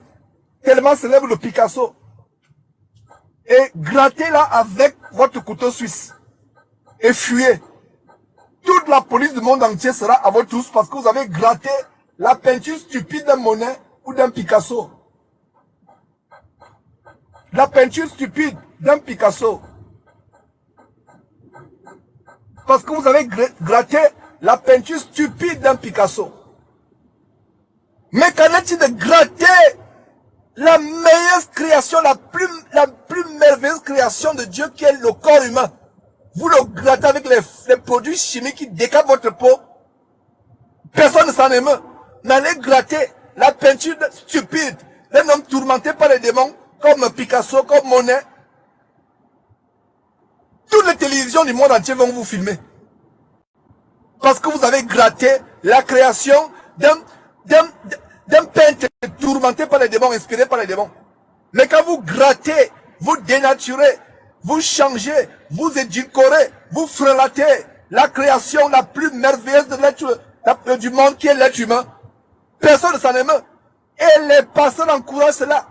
Tellement célèbre le Picasso. Et grattez-la avec votre couteau suisse. Et fuyez. Toute la police du monde entier sera à votre tous parce que vous avez gratté la peinture stupide d'un Monet ou d'un Picasso. La peinture stupide d'un Picasso. Parce que vous avez gratté la peinture stupide d'un Picasso. Mais qu'en est-il de gratter la meilleure création, la plus merveilleuse création de Dieu qui est le corps humain? Vous le grattez avec les produits chimiques qui décapent votre peau. Personne ne s'en émeut. Mais allez gratter la peinture stupide d'un homme tourmenté par les démons, comme Picasso, comme Monet. Toutes les télévisions du monde entier vont vous filmer. Parce que vous avez gratté la création d'un peintre tourmenté par les démons, inspiré par les démons. Mais quand vous grattez, vous dénaturez, vous changez, vous édulcorez, vous frelatez la création la plus merveilleuse de l'être du monde qui est l'être humain, personne ne s'en émeut. Et les pasteurs encouragent cela.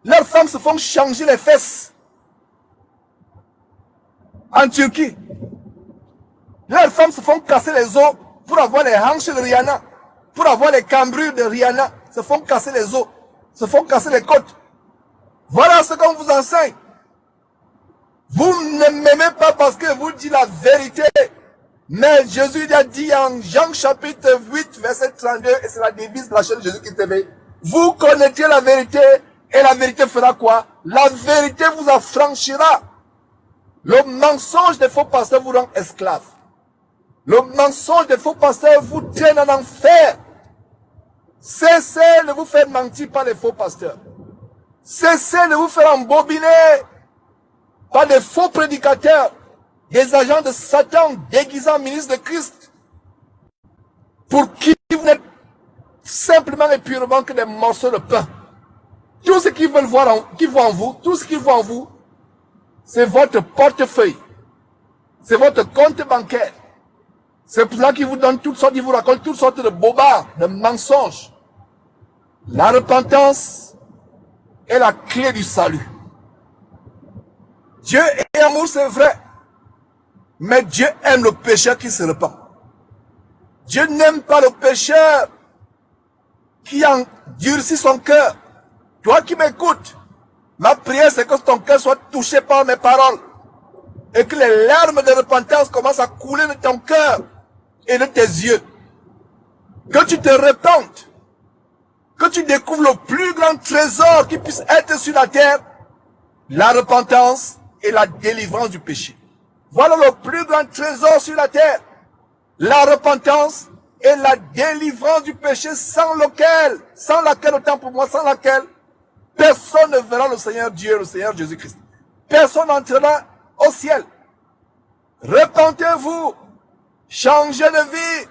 Leurs femmes se font changer les fesses. En Turquie, leurs femmes se font casser les os pour avoir les hanches de Rihanna, pour avoir les cambrures de Rihanna, se font casser les os, se font casser les côtes. Voilà ce qu'on vous enseigne. Vous ne m'aimez pas parce que vous dites la vérité. Mais Jésus a dit en Jean chapitre 8, verset 32, et c'est la devise de la chaîne Jésus qui t'aimait. Vous connaîtrez la vérité, et la vérité fera quoi? La vérité vous affranchira. Le mensonge des faux pasteurs vous rend esclave. Le mensonge des faux pasteurs vous traîne en enfer. Cessez de vous faire mentir par les faux pasteurs. Cessez de vous faire embobiner par des faux prédicateurs, des agents de Satan déguisés en ministres de Christ, pour qui vous n'êtes simplement et purement que des morceaux de pain. Tout ce qu'ils veulent voir en vous, tout ce qu'ils voient en vous, c'est votre portefeuille, c'est votre compte bancaire. C'est pour ça qu'ils vous donnent toutes sortes, ils vous racontent toutes sortes de bobards, de mensonges. La repentance est la clé du salut. Dieu est amour, c'est vrai. Mais Dieu aime le pécheur qui se repent. Dieu n'aime pas le pécheur qui endurcit son cœur. Toi qui m'écoutes, ma prière c'est que ton cœur soit touché par mes paroles. Et que les larmes de repentance commencent à couler de ton cœur et de tes yeux. Que tu te repentes. Que tu découvres le plus grand trésor qui puisse être sur la terre. La repentance et la délivrance du péché. Voilà le plus grand trésor sur la terre. La repentance et la délivrance du péché sans laquelle, autant pour moi, sans laquelle, personne ne verra le Seigneur Dieu, le Seigneur Jésus-Christ. Personne n'entrera au ciel. Repentez-vous. Changez de vie.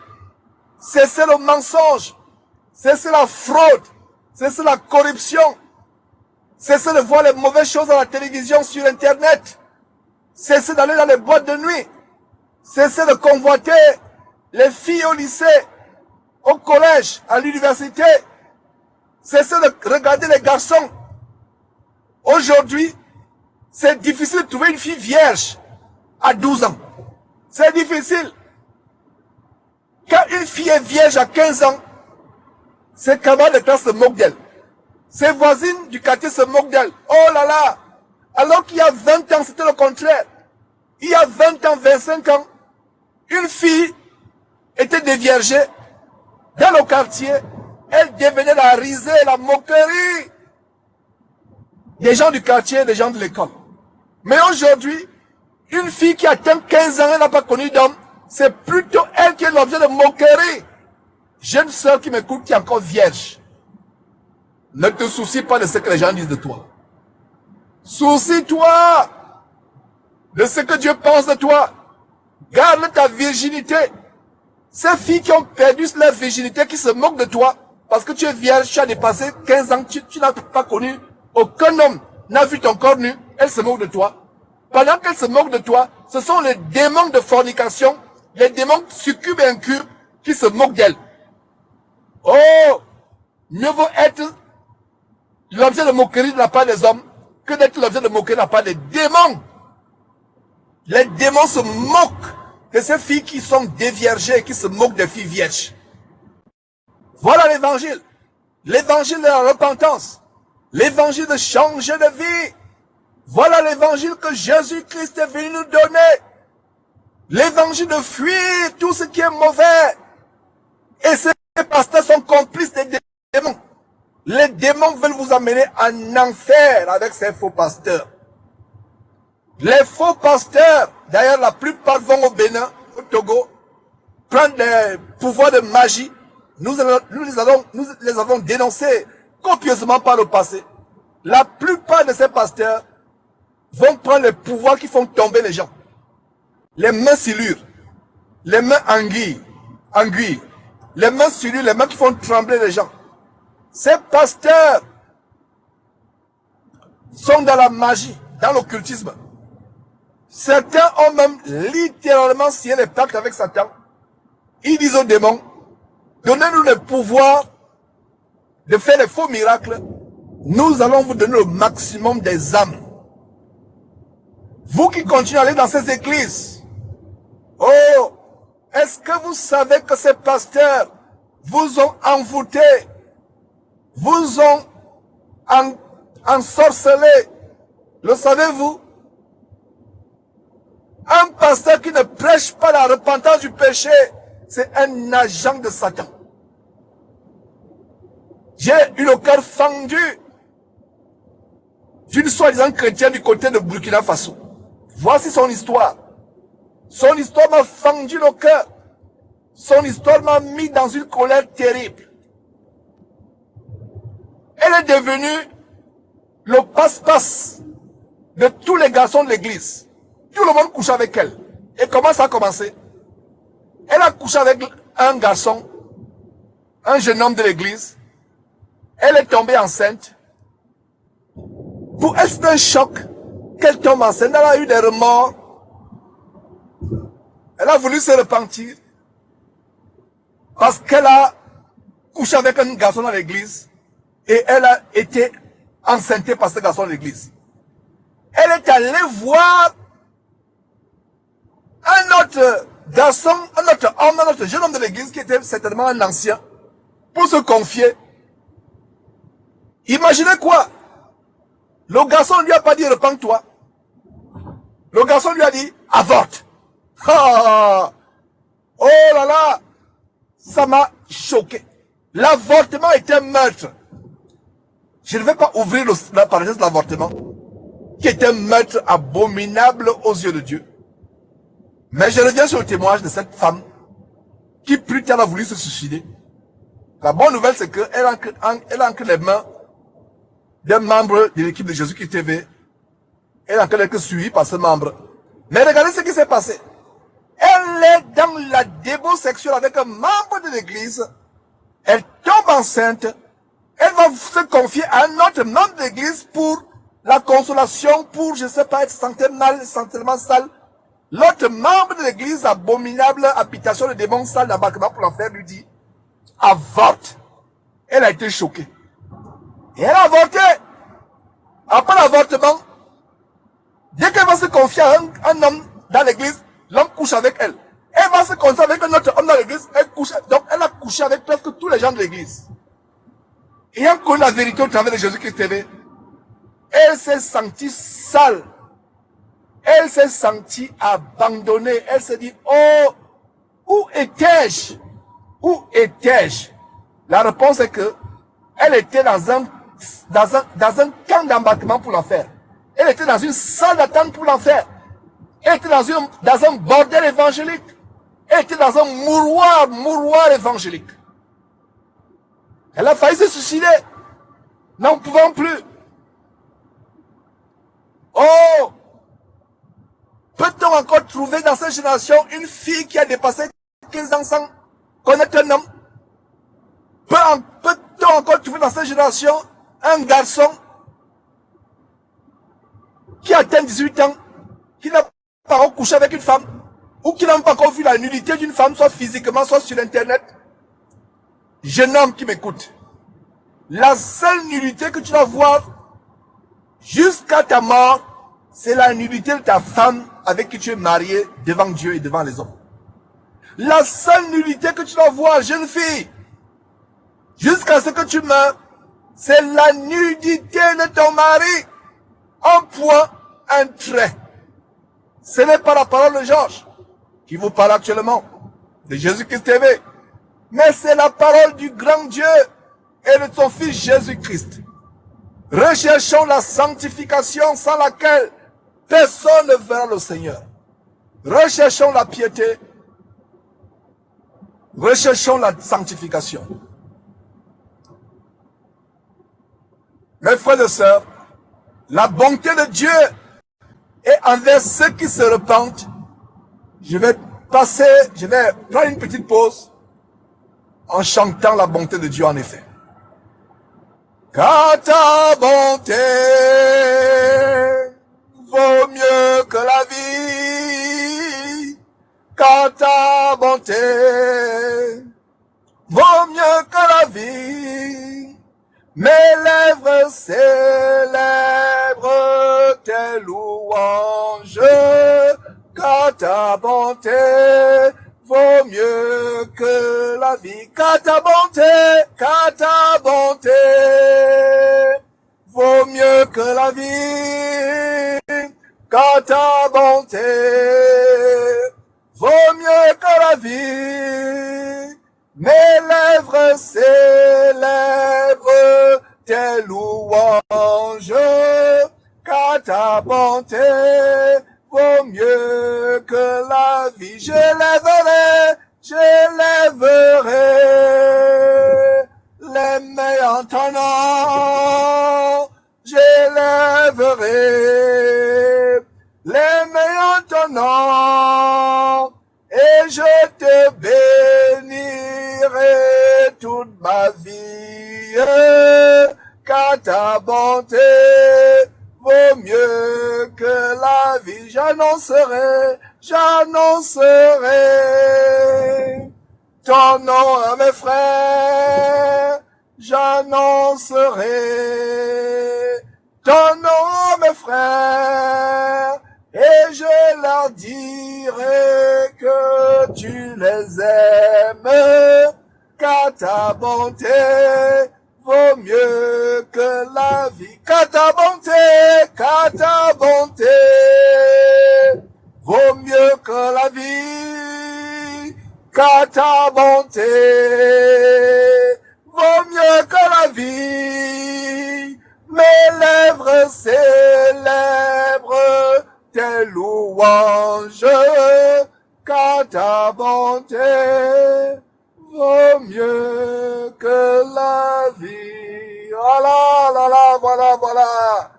Cessez le mensonge. Cessez la fraude. Cessez la corruption. Cessez de voir les mauvaises choses à la télévision, sur Internet. Cessez d'aller dans les boîtes de nuit. Cessez de convoiter les filles au lycée, au collège, à l'université. Cessez de regarder les garçons. Aujourd'hui, c'est difficile de trouver une fille vierge à 12 ans. C'est difficile. Quand une fille est vierge à 15 ans, ses camarades de classe se moquent d'elle. Ses voisines du quartier se moquent d'elle. Oh là là! Alors qu'il y a 20 ans, c'était le contraire. Il y a 20 ans, 25 ans, une fille était déviergée dans le quartier. Elle devenait la risée, la moquerie des gens du quartier, des gens de l'école. Mais aujourd'hui, une fille qui atteint 15 ans, elle n'a pas connu d'homme, c'est plutôt elle qui est l'objet de moquerie. Jeune sœur qui m'écoute, qui est encore vierge, ne te soucie pas de ce que les gens disent de toi. Soucie-toi de ce que Dieu pense de toi. Garde ta virginité. Ces filles qui ont perdu leur virginité, qui se moquent de toi, parce que tu es vierge, tu as dépassé 15 ans, tu n'as pas connu, aucun homme n'a vu ton corps nu, elles se moquent de toi. Pendant qu'elles se moquent de toi, ce sont les démons de fornication, les démons succubes et incubes qui se moquent d'elles. Oh, mieux vaut être l'objet de moquerie de la part des hommes que d'être l'objet de moquerie de la part des démons. Les démons se moquent de ces filles qui sont déviergées, qui se moquent des filles vierges. Voilà l'évangile. L'évangile de la repentance. L'évangile de changer de vie. Voilà l'évangile que Jésus-Christ est venu nous donner. L'évangile de fuir tout ce qui est mauvais. Et ces pasteurs sont complices des démons. Les démons veulent vous amener en enfer avec ces faux pasteurs. Les faux pasteurs, d'ailleurs la plupart vont au Bénin, au Togo, prendre des pouvoirs de magie nous les avons dénoncés copieusement par le passé. La plupart de ces pasteurs vont prendre les pouvoirs qui font tomber les gens. Les mains silures, les mains anguilles, les mains silures, les mains qui font trembler les gens. Ces pasteurs sont dans la magie, dans l'occultisme. Certains ont même littéralement signé les pactes avec Satan. Ils disent aux démons, donnez-nous le pouvoir de faire les faux miracles. Nous allons vous donner le maximum des âmes. Vous qui continuez à aller dans ces églises, oh, est-ce que vous savez que ces pasteurs vous ont envoûté, vous ont ensorcelé? Le savez-vous? Un pasteur qui ne prêche pas la repentance du péché, c'est un agent de Satan. J'ai eu le cœur fendu d'une soi-disant chrétienne du côté de Burkina Faso. Voici son histoire. Son histoire m'a fendu le cœur. Son histoire m'a mis dans une colère terrible. Elle est devenue le passe-passe de tous les garçons de l'église. Tout le monde couche avec elle. Et comment ça a commencé? Elle a couché avec un garçon, un jeune homme de l'église. Elle est tombée enceinte. Pour elle, c'est un choc qu'elle tombe enceinte. Elle a eu des remords. Elle a voulu se repentir. Parce qu'elle a couché avec un garçon dans l'église. Et elle a été enceintée par ce garçon de l'église. Elle est allée voir un autre garçon, un autre homme, un autre jeune homme de l'église qui était certainement un ancien, pour se confier. Imaginez quoi? Le garçon ne lui a pas dit repens-toi. Le garçon lui a dit avorte. Ah, oh là là, ça m'a choqué. L'avortement est un meurtre. Je ne vais pas ouvrir la parenthèse de l'avortement, qui est un meurtre abominable aux yeux de Dieu. Mais je reviens sur le témoignage de cette femme qui plus tard a voulu se suicider. La bonne nouvelle, c'est qu'elle a entre les mains d'un membre de l'équipe de Jésus-Christ TV. Elle a encore été suivie par ce membre. Mais regardez ce qui s'est passé. Elle est dans la débauche sexuelle avec un membre de l'église. Elle tombe enceinte. Elle va se confier à un autre membre de l'église pour la consolation, pour, je ne sais pas, être sentir mal, sentiment sale. L'autre membre de l'église, abominable, habitation de démons, salle d'embarquement pour l'enfer, lui dit, avorte. Elle a été choquée. Et elle a avorté. Après l'avortement, dès qu'elle va se confier à un homme dans l'église, l'homme couche avec elle. Elle va se confier avec un autre homme dans l'église, elle couche. Donc elle a couché avec presque tous les gens de l'église. Ayant connu la vérité au travers de Jésus-Christ TV, elle s'est sentie sale. Elle s'est sentie abandonnée. Elle s'est dit, oh, où étais-je? Où étais-je? La réponse est que elle était dans un camp d'embarquement pour l'enfer. Elle était dans une salle d'attente pour l'enfer. Elle était dans un bordel évangélique. Elle était dans un mouroir évangélique. Elle a failli se suicider. N'en pouvant plus. Oh! Peut-on encore trouver dans cette génération une fille qui a dépassé 15 ans sans connaître un homme? Peut-on encore trouver dans cette génération un garçon qui atteint 18 ans, qui n'a pas encore couché avec une femme, ou qui n'a même pas encore vu la nudité d'une femme, soit physiquement, soit sur Internet? Jeune homme qui m'écoute, la seule nudité que tu vas voir jusqu'à ta mort, c'est la nudité de ta femme avec qui tu es marié devant Dieu et devant les hommes. La seule nudité que tu dois voir, jeune fille, jusqu'à ce que tu meurs, c'est la nudité de ton mari. Un point, un trait. Ce n'est pas la parole de Georges qui vous parle actuellement, de Jésus-Christ TV, mais c'est la parole du grand Dieu et de son Fils Jésus-Christ. Recherchons la sanctification sans laquelle personne ne verra le Seigneur. Recherchons la piété. Recherchons la sanctification. Mes frères et sœurs, la bonté de Dieu est envers ceux qui se repentent. Je vais prendre une petite pause en chantant la bonté de Dieu en effet. Car ta bonté vaut mieux que la vie. Car ta bonté vaut mieux que la vie. Mes lèvres célèbrent tes louanges. Car ta bonté vaut mieux que la vie. Car ta bonté vaut mieux que la vie. Car ta bonté vaut mieux que la vie. Mes lèvres célèbrent tes louanges. Car ta bonté vaut mieux que la vie. Je lèverai les mains en ton nom. Je lèverai les mains en ton nom. Et je te bénirai toute ma vie. Car ta bonté vaut mieux que la vie. J'annoncerai ton nom à mes frères. J'annoncerai ton nom à mes frères. Et je leur dirai que tu les aimes. Car ta bonté vaut mieux que la vie. Car ta bonté vaut mieux que la vie. Car ta bonté vaut mieux que la vie. Mes lèvres célèbrent tes louanges. Car ta bonté vaut mieux que la vie. Voilà.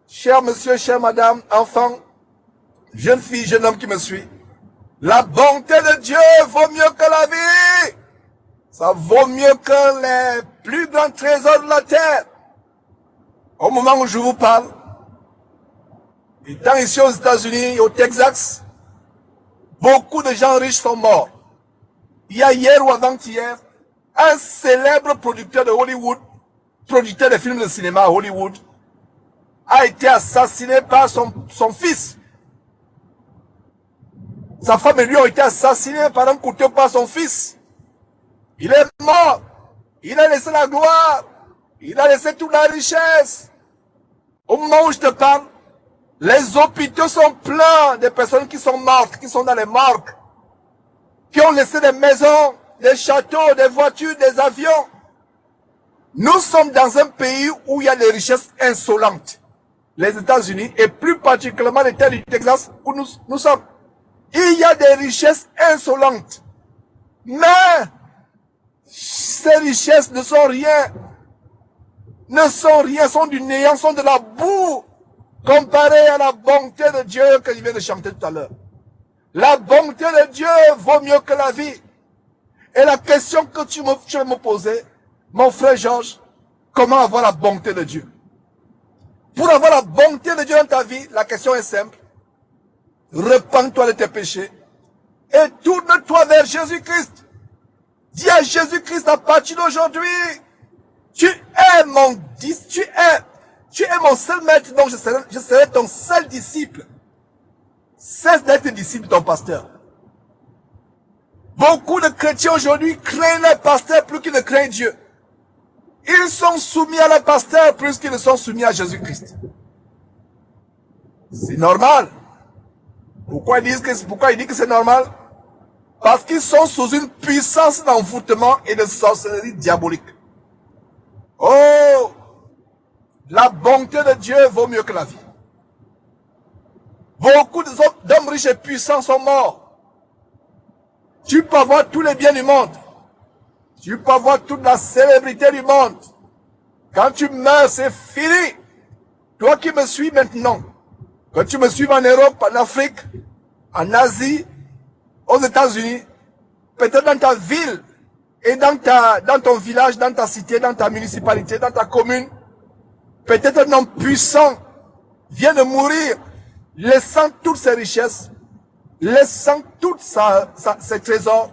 Cher monsieur, chère madame, enfant, jeune fille, jeune homme qui me suit, la bonté de Dieu vaut mieux que la vie. Ça vaut mieux que les plus grands trésors de la terre. Au moment où je vous parle, étant ici aux États-Unis, au Texas, beaucoup de gens riches sont morts. Il y a hier ou avant-hier, un célèbre producteur de Hollywood, producteur de films de cinéma à Hollywood, a été assassiné par son fils. Sa femme et lui ont été assassinés par un couteau par son fils. Il est mort. Il a laissé la gloire. Il a laissé toute la richesse. Au moment où je te parle, les hôpitaux sont pleins de personnes qui sont mortes, qui sont dans les morgues, qui ont laissé des maisons, des châteaux, des voitures, des avions. Nous sommes dans un pays où il y a des richesses insolentes. Les États-Unis, et plus particulièrement l'État du Texas, où nous sommes. Il y a des richesses insolentes. Mais, ces richesses ne sont rien. Sont du néant, sont de la boue, comparées à la bonté de Dieu que je viens de chanter tout à l'heure. La bonté de Dieu vaut mieux que la vie. Et la question que tu vas me poser, mon frère Georges, comment avoir la bonté de Dieu? Pour avoir la bonté de Dieu dans ta vie, la question est simple. Repens-toi de tes péchés et tourne-toi vers Jésus-Christ. Dis à Jésus-Christ à partir d'aujourd'hui, tu es mon seul maître, donc je serai ton seul disciple. Cesse d'être disciple de ton pasteur. Beaucoup de chrétiens aujourd'hui craignent leur pasteur plus qu'ils ne craignent Dieu. Ils sont soumis à leur pasteur plus qu'ils ne sont soumis à Jésus-Christ. C'est normal. Pourquoi ils disent que c'est normal? Parce qu'ils sont sous une puissance d'envoûtement et de sorcellerie diabolique. Oh! La bonté de Dieu vaut mieux que la vie. Beaucoup d'hommes riches et puissants sont morts. Tu peux avoir tous les biens du monde. Tu peux avoir toute la célébrité du monde. Quand tu meurs, c'est fini. Toi qui me suis maintenant, quand tu me suives en Europe, en Afrique, en Asie, aux États-Unis, peut-être dans ta ville et dans ton village, dans ta cité, dans ta municipalité, dans ta commune, peut-être un homme puissant vient de mourir, laissant toutes ses richesses, laissant tous ses trésors.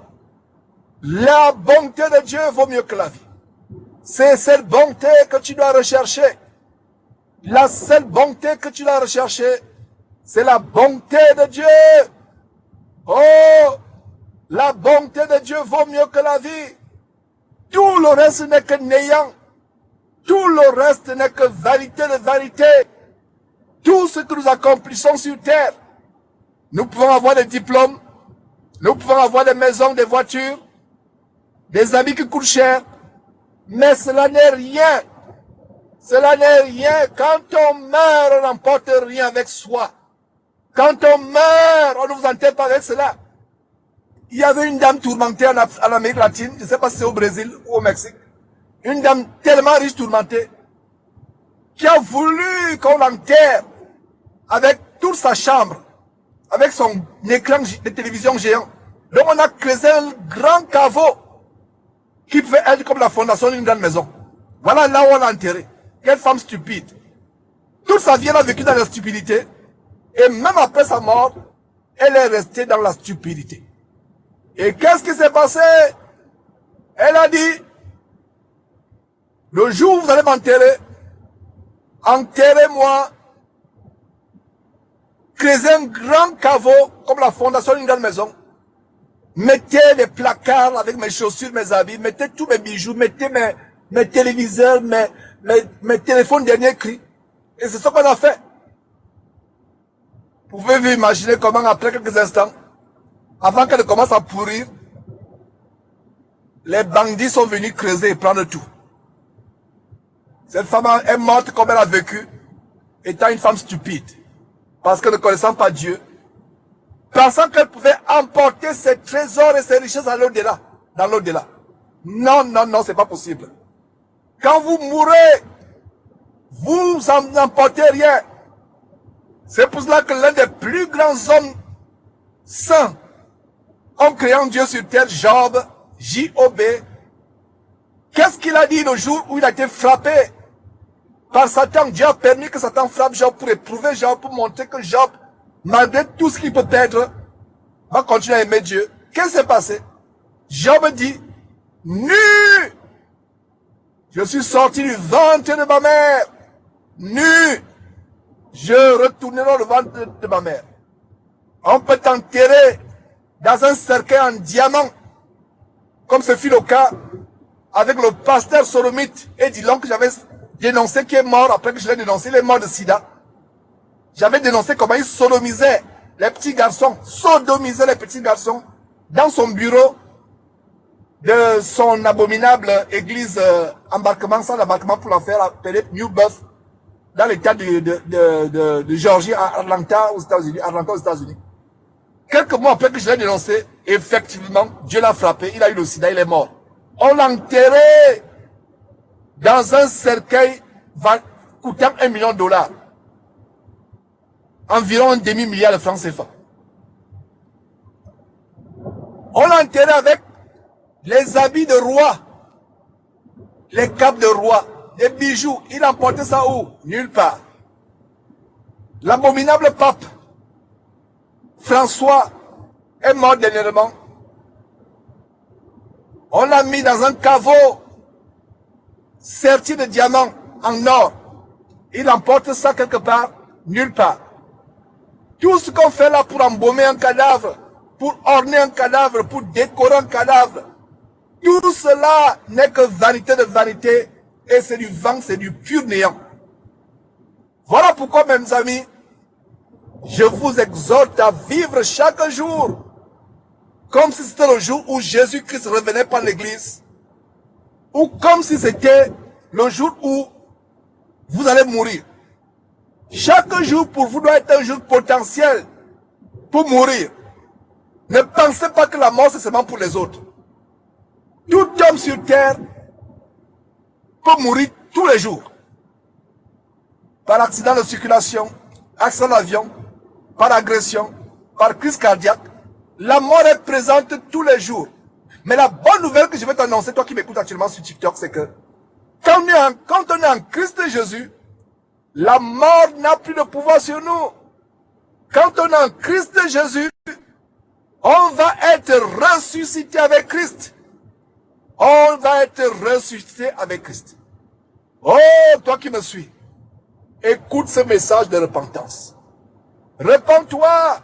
La bonté de Dieu vaut mieux que la vie. C'est cette bonté que tu dois rechercher. La seule bonté que tu dois rechercher, c'est la bonté de Dieu. Oh, la bonté de Dieu vaut mieux que la vie. Tout le reste n'est que néant. Tout le reste n'est que vanité de vanité. Tout ce que nous accomplissons sur terre, nous pouvons avoir des diplômes, nous pouvons avoir des maisons, des voitures, des habits qui coûtent cher, mais cela n'est rien. Cela n'est rien. Quand on meurt, on n'emporte rien avec soi. Quand on meurt, on ne vous enterre pas avec cela. Il y avait une dame tourmentée en Amérique latine, je ne sais pas si c'est au Brésil ou au Mexique. Une dame tellement riche tourmentée, qui a voulu qu'on l'enterre avec toute sa chambre, avec son écran de télévision géant. Donc on a creusé un grand caveau qui pouvait être comme la fondation d'une grande maison. Voilà là où on l'a enterré. Quelle femme stupide. Toute sa vie, elle a vécu dans la stupidité. Et même après sa mort, elle est restée dans la stupidité. Et qu'est-ce qui s'est passé? Elle a dit, le jour où vous allez m'enterrer, enterrez-moi, créez un grand caveau comme la fondation d'une grande maison. Mettez les placards avec mes chaussures, mes habits, mettez tous mes bijoux, mettez mes téléviseurs, mes téléphones dernier cri. Et c'est ce qu'on a fait. Vous pouvez vous imaginer comment après quelques instants, avant qu'elle commence à pourrir, les bandits sont venus creuser et prendre tout. Cette femme est morte comme elle a vécu, étant une femme stupide, parce que ne connaissant pas Dieu, pensant qu'elle pouvait emporter ses trésors et ses richesses à l'au-delà, dans l'au-delà. Non, non, non, c'est pas possible. Quand vous mourrez, vous n'emportez rien. C'est pour cela que l'un des plus grands hommes saints, homme créant Dieu sur terre, Job, J-O-B, qu'est-ce qu'il a dit le jour où il a été frappé par Satan? Dieu a permis que Satan frappe Job pour éprouver Job, pour montrer que Job, malgré tout ce qu'il peut perdre, va continuer à aimer Dieu. Qu'est-ce qui s'est passé? Job dit, nu, je suis sorti du ventre de ma mère, nu, je retournerai au ventre de ma mère. On peut t'enterrer dans un cercueil en diamant, comme ce fut le cas avec le pasteur sodomite et Dylan que j'avais dénoncé, qui est mort après que je l'ai dénoncé, il est mort de sida. J'avais dénoncé comment il sodomisait les petits garçons, sodomisait les petits garçons dans son bureau de son abominable église embarquement, sans embarquement pour l'enfer, appelée New Birth, dans l'état de Géorgie, à Atlanta, aux États-Unis. Quelques mois après que je l'ai dénoncé, effectivement, Dieu l'a frappé, il a eu le sida, il est mort. On l'a enterré dans un cercueil coûtant $1 million. Environ un demi-milliard de francs CFA. On l'a enterré avec les habits de roi, les capes de roi, les bijoux. Il a emporté ça où? Nulle part. L'abominable pape François est mort dernièrement. On l'a mis dans un caveau serti de diamants en or. Il emporte ça quelque part? Nulle part. Tout ce qu'on fait là pour embaumer un cadavre, pour orner un cadavre, pour décorer un cadavre, tout cela n'est que vanité de vanité et c'est du vent, c'est du pur néant. Voilà pourquoi, mes amis, je vous exhorte à vivre chaque jour comme si c'était le jour où Jésus-Christ revenait par l'église, ou comme si c'était le jour où vous allez mourir. Chaque jour pour vous doit être un jour potentiel pour mourir. Ne pensez pas que la mort c'est seulement pour les autres. Tout homme sur terre peut mourir tous les jours. Par accident de circulation, accident d'avion, par agression, par crise cardiaque. La mort est présente tous les jours. Mais la bonne nouvelle que je vais t'annoncer, toi qui m'écoutes actuellement sur TikTok, c'est que quand on est en Christ Jésus, la mort n'a plus de pouvoir sur nous. Quand on est en Christ Jésus, on va être ressuscité avec Christ. On va être ressuscité avec Christ. Oh, toi qui me suis, écoute ce message de repentance. Repends-toi.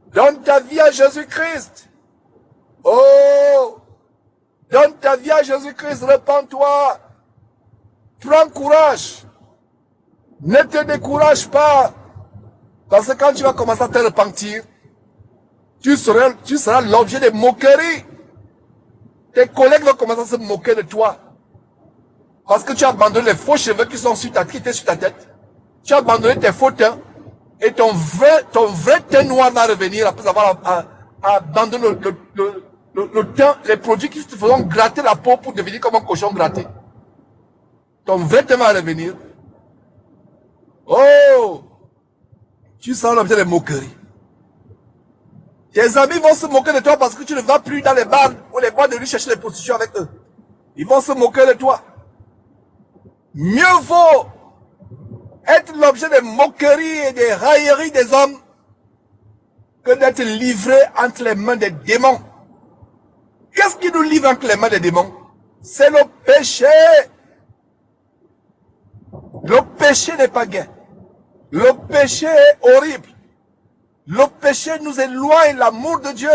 Donne ta vie à Jésus-Christ. Oh, donne ta vie à Jésus-Christ. Repends-toi. Prends courage. Ne te décourage pas. Parce que quand tu vas commencer à te repentir, tu seras l'objet de moqueries. Tes collègues vont commencer à se moquer de toi. Parce que tu as abandonné les faux cheveux qui étaient sur ta tête. Tu as abandonné tes faux teints. Et ton vrai teint noir va revenir après avoir abandonné le teint, les produits qui te feront gratter la peau pour devenir comme un cochon gratté. Ton vrai teint va revenir. Oh! Tu seras l'objet de moqueries. Tes amis vont se moquer de toi parce que tu ne vas plus dans les bars ou les boîtes de nuit chercher les prostituées avec eux. Ils vont se moquer de toi. Mieux vaut être l'objet des moqueries et des railleries des hommes que d'être livré entre les mains des démons. Qu'est-ce qui nous livre entre les mains des démons? C'est le péché. Le péché n'est pas gai. Le péché est horrible. Le péché nous éloigne l'amour de Dieu.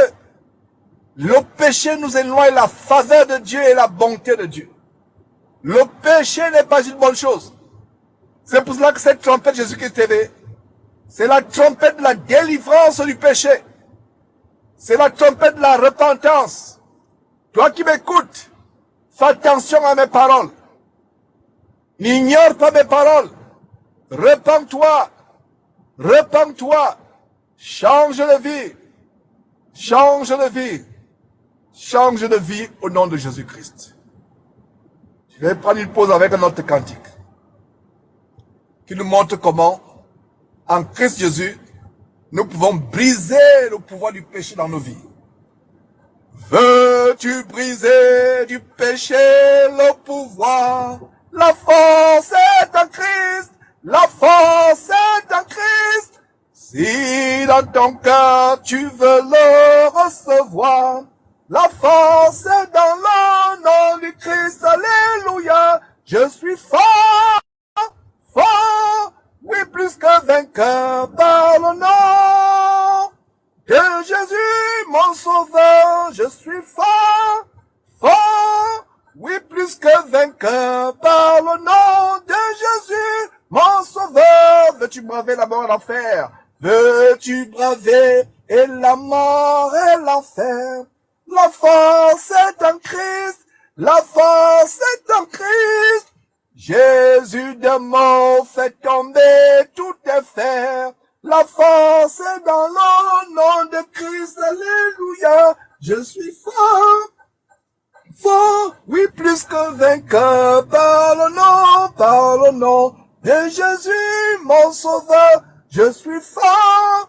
Le péché nous éloigne la faveur de Dieu et la bonté de Dieu. Le péché n'est pas une bonne chose. C'est pour cela que cette trompette Jésus-Christ TV, c'est la trompette de la délivrance du péché. C'est la trompette de la repentance. Toi qui m'écoutes, fais attention à mes paroles. N'ignore pas mes paroles. Repends-toi. Repends-toi. Change de vie. Change de vie. Change de vie au nom de Jésus-Christ. Je vais prendre une pause avec un autre cantique qui nous montre comment, en Christ Jésus, nous pouvons briser le pouvoir du péché dans nos vies. Veux-tu briser du péché le pouvoir? La force est en Christ. La force est en Christ. Si dans ton cœur tu veux le recevoir, la force est dans le nom du Christ. Alléluia. Je suis fort, fort, oui plus que vainqueur par le nom de Jésus, mon sauveur. Je suis fort, fort, oui plus que vainqueur par le nom de Jésus, mon sauveur. Veux-tu braver la mort et l'enfer? Veux-tu braver et la mort et l'enfer? La force est en Christ, la force est en Christ. Jésus de mort fait tomber tout tes fers. La force est dans le nom de Christ, alléluia. Je suis fort, fort, oui plus que vainqueur par le nom de Jésus, mon sauveur. Je suis fort,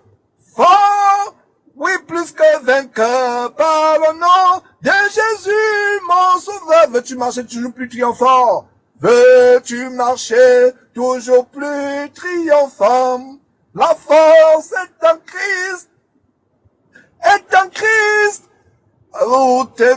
fort, oui plus que vainqueur par le nom de Jésus, mon sauveur. Veux-tu marcher toujours plus triomphant? Veux-tu marcher toujours plus triomphant? La force est en Christ, est en Christ. Pour te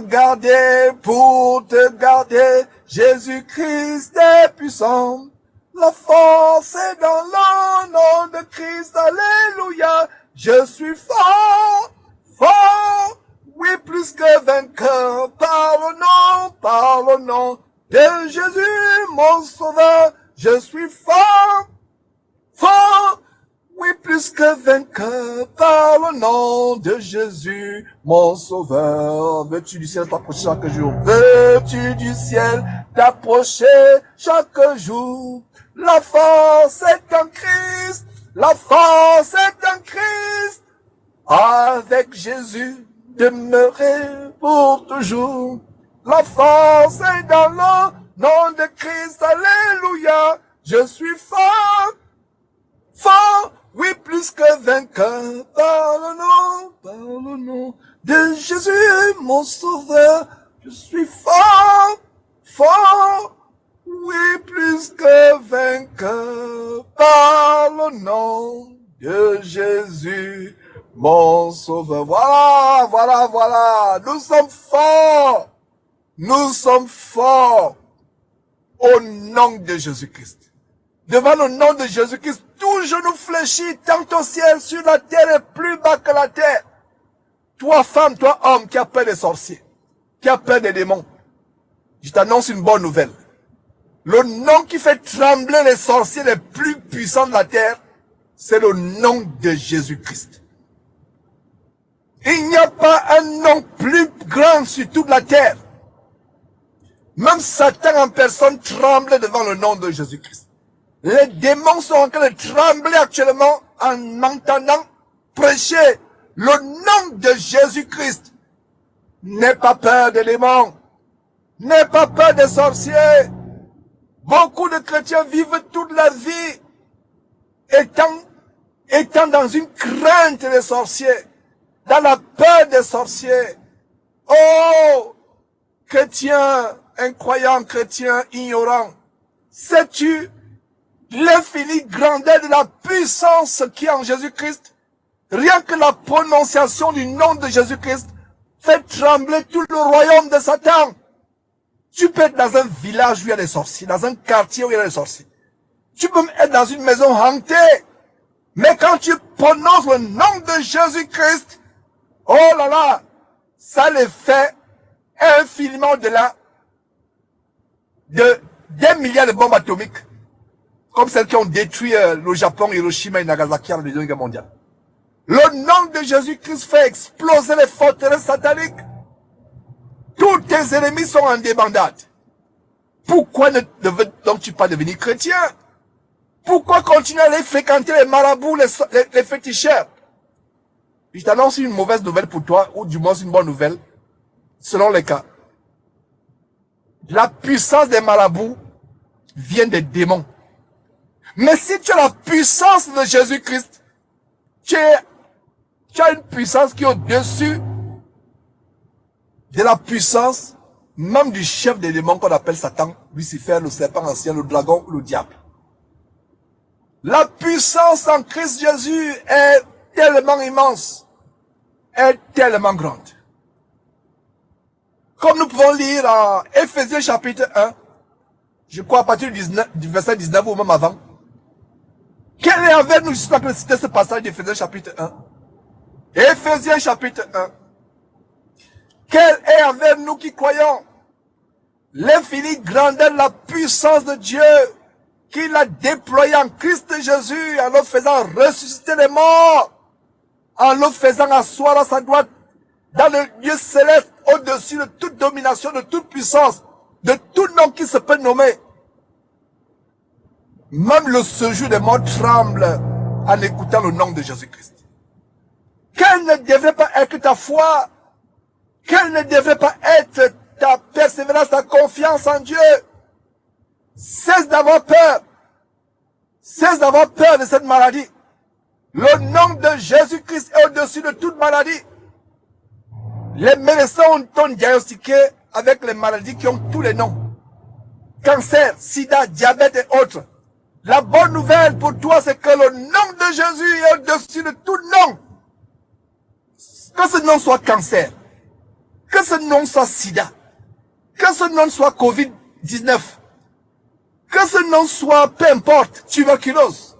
garder, Jésus-Christ est puissant. La force est dans le nom de Christ, alléluia. Je suis fort, fort, oui plus que vainqueur par le nom de Jésus, mon sauveur. Je suis fort, fort, oui plus que vainqueur par le nom de Jésus, mon sauveur. Veux-tu du ciel t'approcher chaque jour? Veux-tu du ciel t'approcher chaque jour? La force est en Christ, la force est en Christ. Avec Jésus, demeurer pour toujours. La force est dans le nom de Christ. Alléluia. Je suis fort. Fort. Oui, plus que vainqueur. Par le nom de Jésus, mon sauveur. Je suis fort. Fort. Oui, plus que vainqueur. Par le nom de Jésus, mon sauveur. Voilà, voilà, voilà. Nous sommes forts. Nous sommes forts au nom de Jésus-Christ. Devant le nom de Jésus-Christ, tout genou fléchit, tant au ciel, sur la terre et plus bas que la terre. Toi, femme, toi, homme, qui a peur des sorciers, qui a peur des démons, je t'annonce une bonne nouvelle. Le nom qui fait trembler les sorciers les plus puissants de la terre, c'est le nom de Jésus-Christ. Il n'y a pas un nom plus grand sur toute la terre. Même Satan en personne tremble devant le nom de Jésus-Christ. Les démons sont en train de trembler actuellement en entendant prêcher le nom de Jésus-Christ. N'aie pas peur des démons. N'aie pas peur des sorciers. Beaucoup de chrétiens vivent toute la vie étant dans une crainte des sorciers, dans la peur des sorciers. Oh, chrétien, incroyant, chrétien, ignorant, sais-tu l'infinie grandeur de la puissance qui est en Jésus-Christ? Rien que la prononciation du nom de Jésus-Christ fait trembler tout le royaume de Satan. Tu peux être dans un village où il y a des sorciers, dans un quartier où il y a des sorciers. Tu peux être dans une maison hantée. Mais quand tu prononces le nom de Jésus-Christ, oh là là, ça les fait infiniment au-delà des milliards de bombes atomiques, comme celles qui ont détruit le Japon, Hiroshima et Nagasaki à la Deuxième Guerre mondiale. Le nom de Jésus-Christ fait exploser les forteresses sataniques. Tous tes ennemis sont en débandade. Pourquoi ne donc-tu pas devenir chrétien? Pourquoi continuer à aller fréquenter les marabouts, les féticheurs? Je t'annonce une mauvaise nouvelle pour toi, ou du moins une bonne nouvelle, selon les cas. La puissance des marabouts vient des démons. Mais si tu as la puissance de Jésus-Christ, tu as une puissance qui est au-dessus de la puissance même du chef des démons qu'on appelle Satan, Lucifer, le serpent ancien, le dragon, le diable. La puissance en Christ Jésus est tellement immense, est tellement grande. Comme nous pouvons lire en Éphésiens chapitre 1, je crois à partir du verset 19 ou même avant. Quel est avec nous, je suis en train de citer ce passage d'Éphésiens chapitre 1. Éphésiens chapitre 1. Quel est avec nous qui croyons l'infinie grandeur de la puissance de Dieu qu'il a déployée en Christ Jésus en le faisant ressusciter les morts, en le faisant asseoir à sa droite dans le lieu céleste au-dessus de toute domination, de toute puissance, de tout nom qui se peut nommer. Même le séjour des morts tremble en écoutant le nom de Jésus-Christ. Quelle ne devrait pas être ta foi? Quelle ne devrait pas être ta persévérance, ta confiance en Dieu? Cesse d'avoir peur. Cesse d'avoir peur de cette maladie. Le nom de Jésus-Christ est au-dessus de toute maladie. Les médecins ont diagnostiqué avec les maladies qui ont tous les noms. Cancer, sida, diabète et autres. La bonne nouvelle pour toi, c'est que le nom de Jésus est au-dessus de tout nom. Que ce nom soit cancer, que ce nom soit sida, que ce nom soit Covid-19, que ce nom soit, peu importe, tuberculose.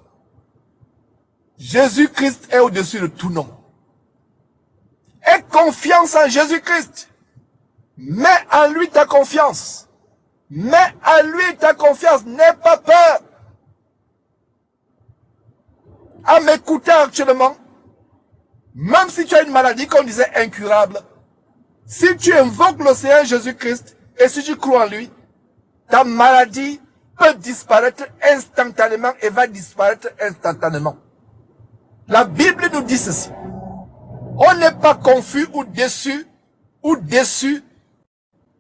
Jésus-Christ est au-dessus de tout nom. Aie confiance en Jésus-Christ. Mets en lui ta confiance. Mets en lui ta confiance. N'aie pas peur. À m'écouter actuellement, même si tu as une maladie qu'on disait incurable, si tu invoques le Seigneur Jésus-Christ et si tu crois en lui, ta maladie peut disparaître instantanément et va disparaître instantanément. La Bible nous dit ceci. On n'est pas confus ou déçu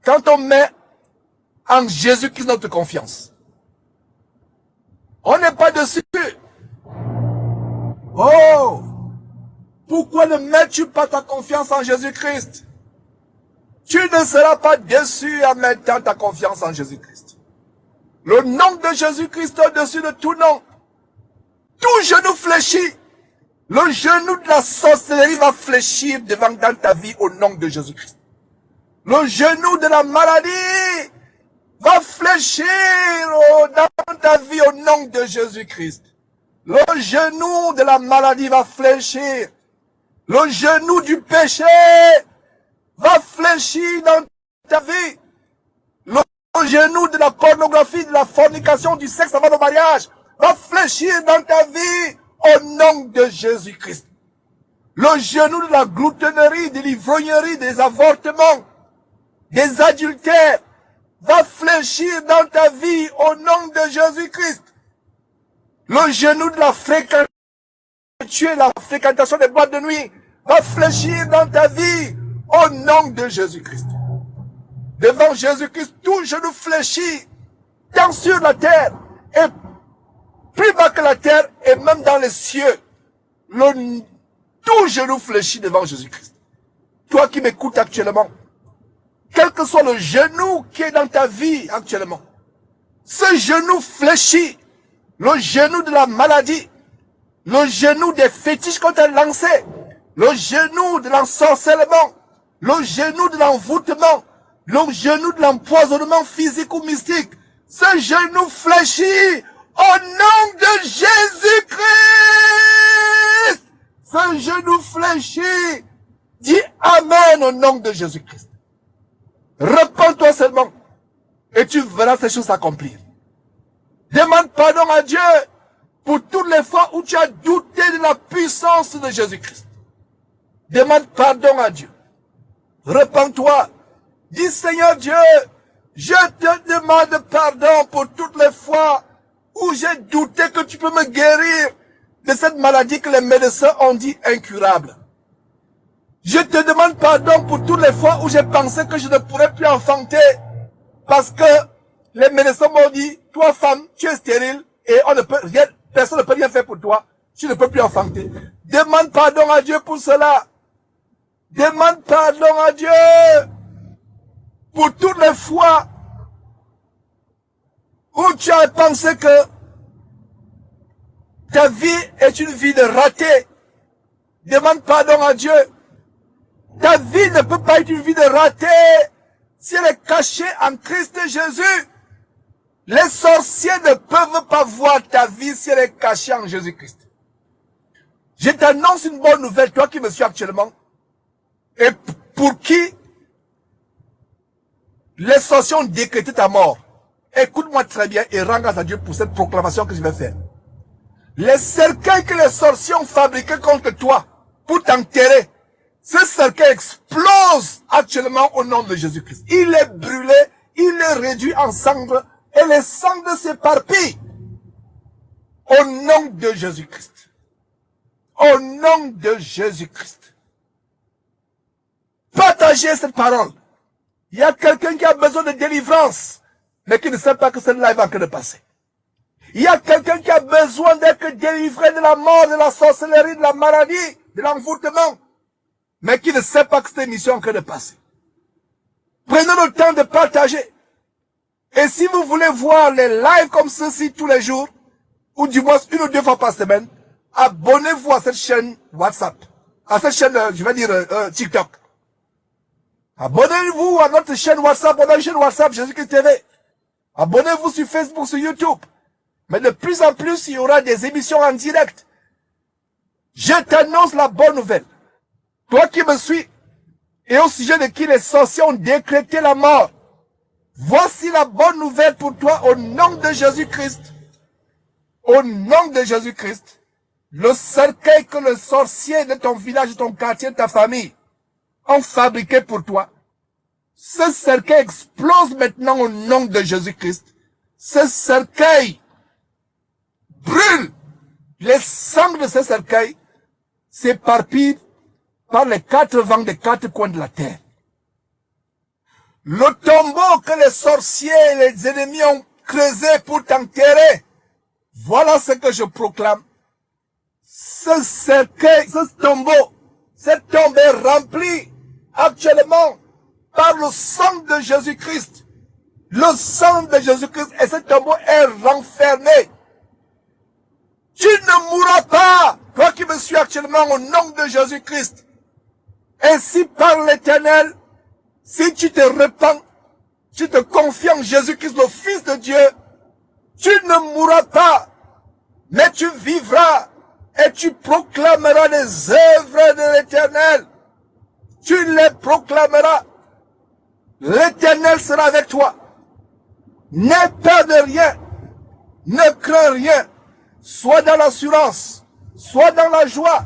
quand on met en Jésus-Christ notre confiance, on n'est pas dessus. Oh! Pourquoi ne mets-tu pas ta confiance en Jésus-Christ? Tu ne seras pas déçu en mettant ta confiance en Jésus-Christ. Le nom de Jésus-Christ au-dessus de tout nom. Tout genou fléchit. Le genou de la sorcellerie va fléchir devant dans ta vie au nom de Jésus-Christ. Le genou de la maladie va fléchir dans ta vie au nom de Jésus-Christ. Le genou de la maladie va fléchir. Le genou du péché va fléchir dans ta vie. Le genou de la pornographie, de la fornication, du sexe avant le mariage va fléchir dans ta vie au nom de Jésus-Christ. Le genou de la gloutonnerie, de l'ivrognerie, des avortements, des adultères va fléchir dans ta vie au nom de Jésus-Christ. Le genou de la fréquentation des boîtes de nuit va fléchir dans ta vie au nom de Jésus-Christ. Devant Jésus-Christ, tout genou fléchit, tant sur la terre et plus bas que la terre et même dans les cieux. Tout genou fléchit devant Jésus-Christ. Toi qui m'écoutes actuellement, quel que soit le genou qui est dans ta vie actuellement, ce genou fléchit, le genou de la maladie, le genou des fétiches qu'on t'a lancés, le genou de l'ensorcellement, le genou de l'envoûtement, le genou de l'empoisonnement physique ou mystique, ce genou fléchit au nom de Jésus-Christ. Ce genou fléchit, dis Amen au nom de Jésus-Christ. Repends-toi seulement et tu verras ces choses s'accomplir. Demande pardon à Dieu pour toutes les fois où tu as douté de la puissance de Jésus-Christ. Demande pardon à Dieu. Repends-toi. Dis Seigneur Dieu, je te demande pardon pour toutes les fois où j'ai douté que tu peux me guérir de cette maladie que les médecins ont dit incurable. Je te demande pardon pour toutes les fois où j'ai pensé que je ne pourrais plus enfanter parce que les médecins m'ont dit, toi femme, tu es stérile et on ne peut rien, personne ne peut rien faire pour toi. Tu ne peux plus enfanter. Demande pardon à Dieu pour cela. Demande pardon à Dieu pour toutes les fois où tu as pensé que ta vie est une vie de raté. Demande pardon à Dieu. Ta vie ne peut pas être une vie de raté si elle est cachée en Christ Jésus. Les sorciers ne peuvent pas voir ta vie si elle est cachée en Jésus-Christ. Je t'annonce une bonne nouvelle, toi qui me suis actuellement, et pour qui les sorciers ont décrété ta mort. Écoute-moi très bien et rends grâce à Dieu pour cette proclamation que je vais faire. Les cercueils que les sorciers ont fabriqués contre toi pour t'enterrer, ce cercueil explose actuellement au nom de Jésus-Christ. Il est brûlé, il est réduit en cendres et les cendres s'éparpillent au nom de Jésus-Christ. Au nom de Jésus-Christ. Partagez cette parole. Il y a quelqu'un qui a besoin de délivrance, mais qui ne sait pas que c'est là il va en train de passer. Il y a quelqu'un qui a besoin d'être délivré de la mort, de la sorcellerie, de la maladie, de l'envoûtement, mais qui ne sait pas que cette émission est en train de passer. Prenez le temps de partager. Et si vous voulez voir les lives comme ceci tous les jours, ou du moins une ou deux fois par semaine, abonnez-vous à cette chaîne WhatsApp, à cette chaîne, je vais dire, TikTok. Abonnez-vous à notre chaîne WhatsApp, on a une chaîne WhatsApp, Jésus-Christ TV. Abonnez-vous sur Facebook, sur YouTube. Mais de plus en plus, il y aura des émissions en direct. Je t'annonce la bonne nouvelle. Toi qui me suis, et au sujet de qui les sorciers ont décrété la mort, voici la bonne nouvelle pour toi au nom de Jésus-Christ. Au nom de Jésus-Christ, le cercueil que le sorcier de ton village, de ton quartier, de ta famille ont fabriqué pour toi, ce cercueil explose maintenant au nom de Jésus-Christ. Ce cercueil brûle. Les cendres de ce cercueil s'éparpillent par les quatre vents des quatre coins de la terre. Le tombeau que les sorciers et les ennemis ont creusé pour t'enterrer, voilà ce que je proclame. Ce cercueil, ce tombeau, cette tombe est remplie actuellement par le sang de Jésus-Christ. Le sang de Jésus-Christ et ce tombeau est renfermé. Tu ne mourras pas, toi qui me suis actuellement au nom de Jésus-Christ. Ainsi parle l'Éternel, si tu te repens, tu te confies en Jésus-Christ, le Fils de Dieu, tu ne mourras pas, mais tu vivras et tu proclameras les œuvres de l'Éternel. Tu les proclameras. L'Éternel sera avec toi. N'aie peur de rien. Ne crains rien. Sois dans l'assurance. Sois dans la joie.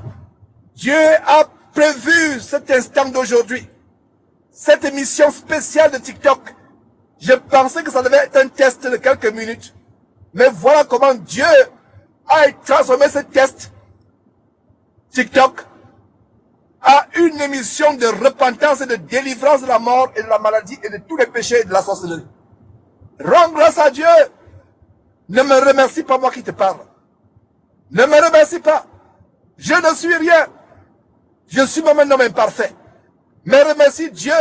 Dieu a prévu cet instant d'aujourd'hui. Cette émission spéciale de TikTok. Je pensais que ça devait être un test de quelques minutes. Mais voilà comment Dieu a transformé ce test TikTok à une émission de repentance et de délivrance de la mort et de la maladie et de tous les péchés et de la sorcellerie. Rends grâce à Dieu. Ne me remercie pas moi qui te parle. Ne me remercie pas. Je ne suis rien. Je suis même un homme imparfait. Mais remercie Dieu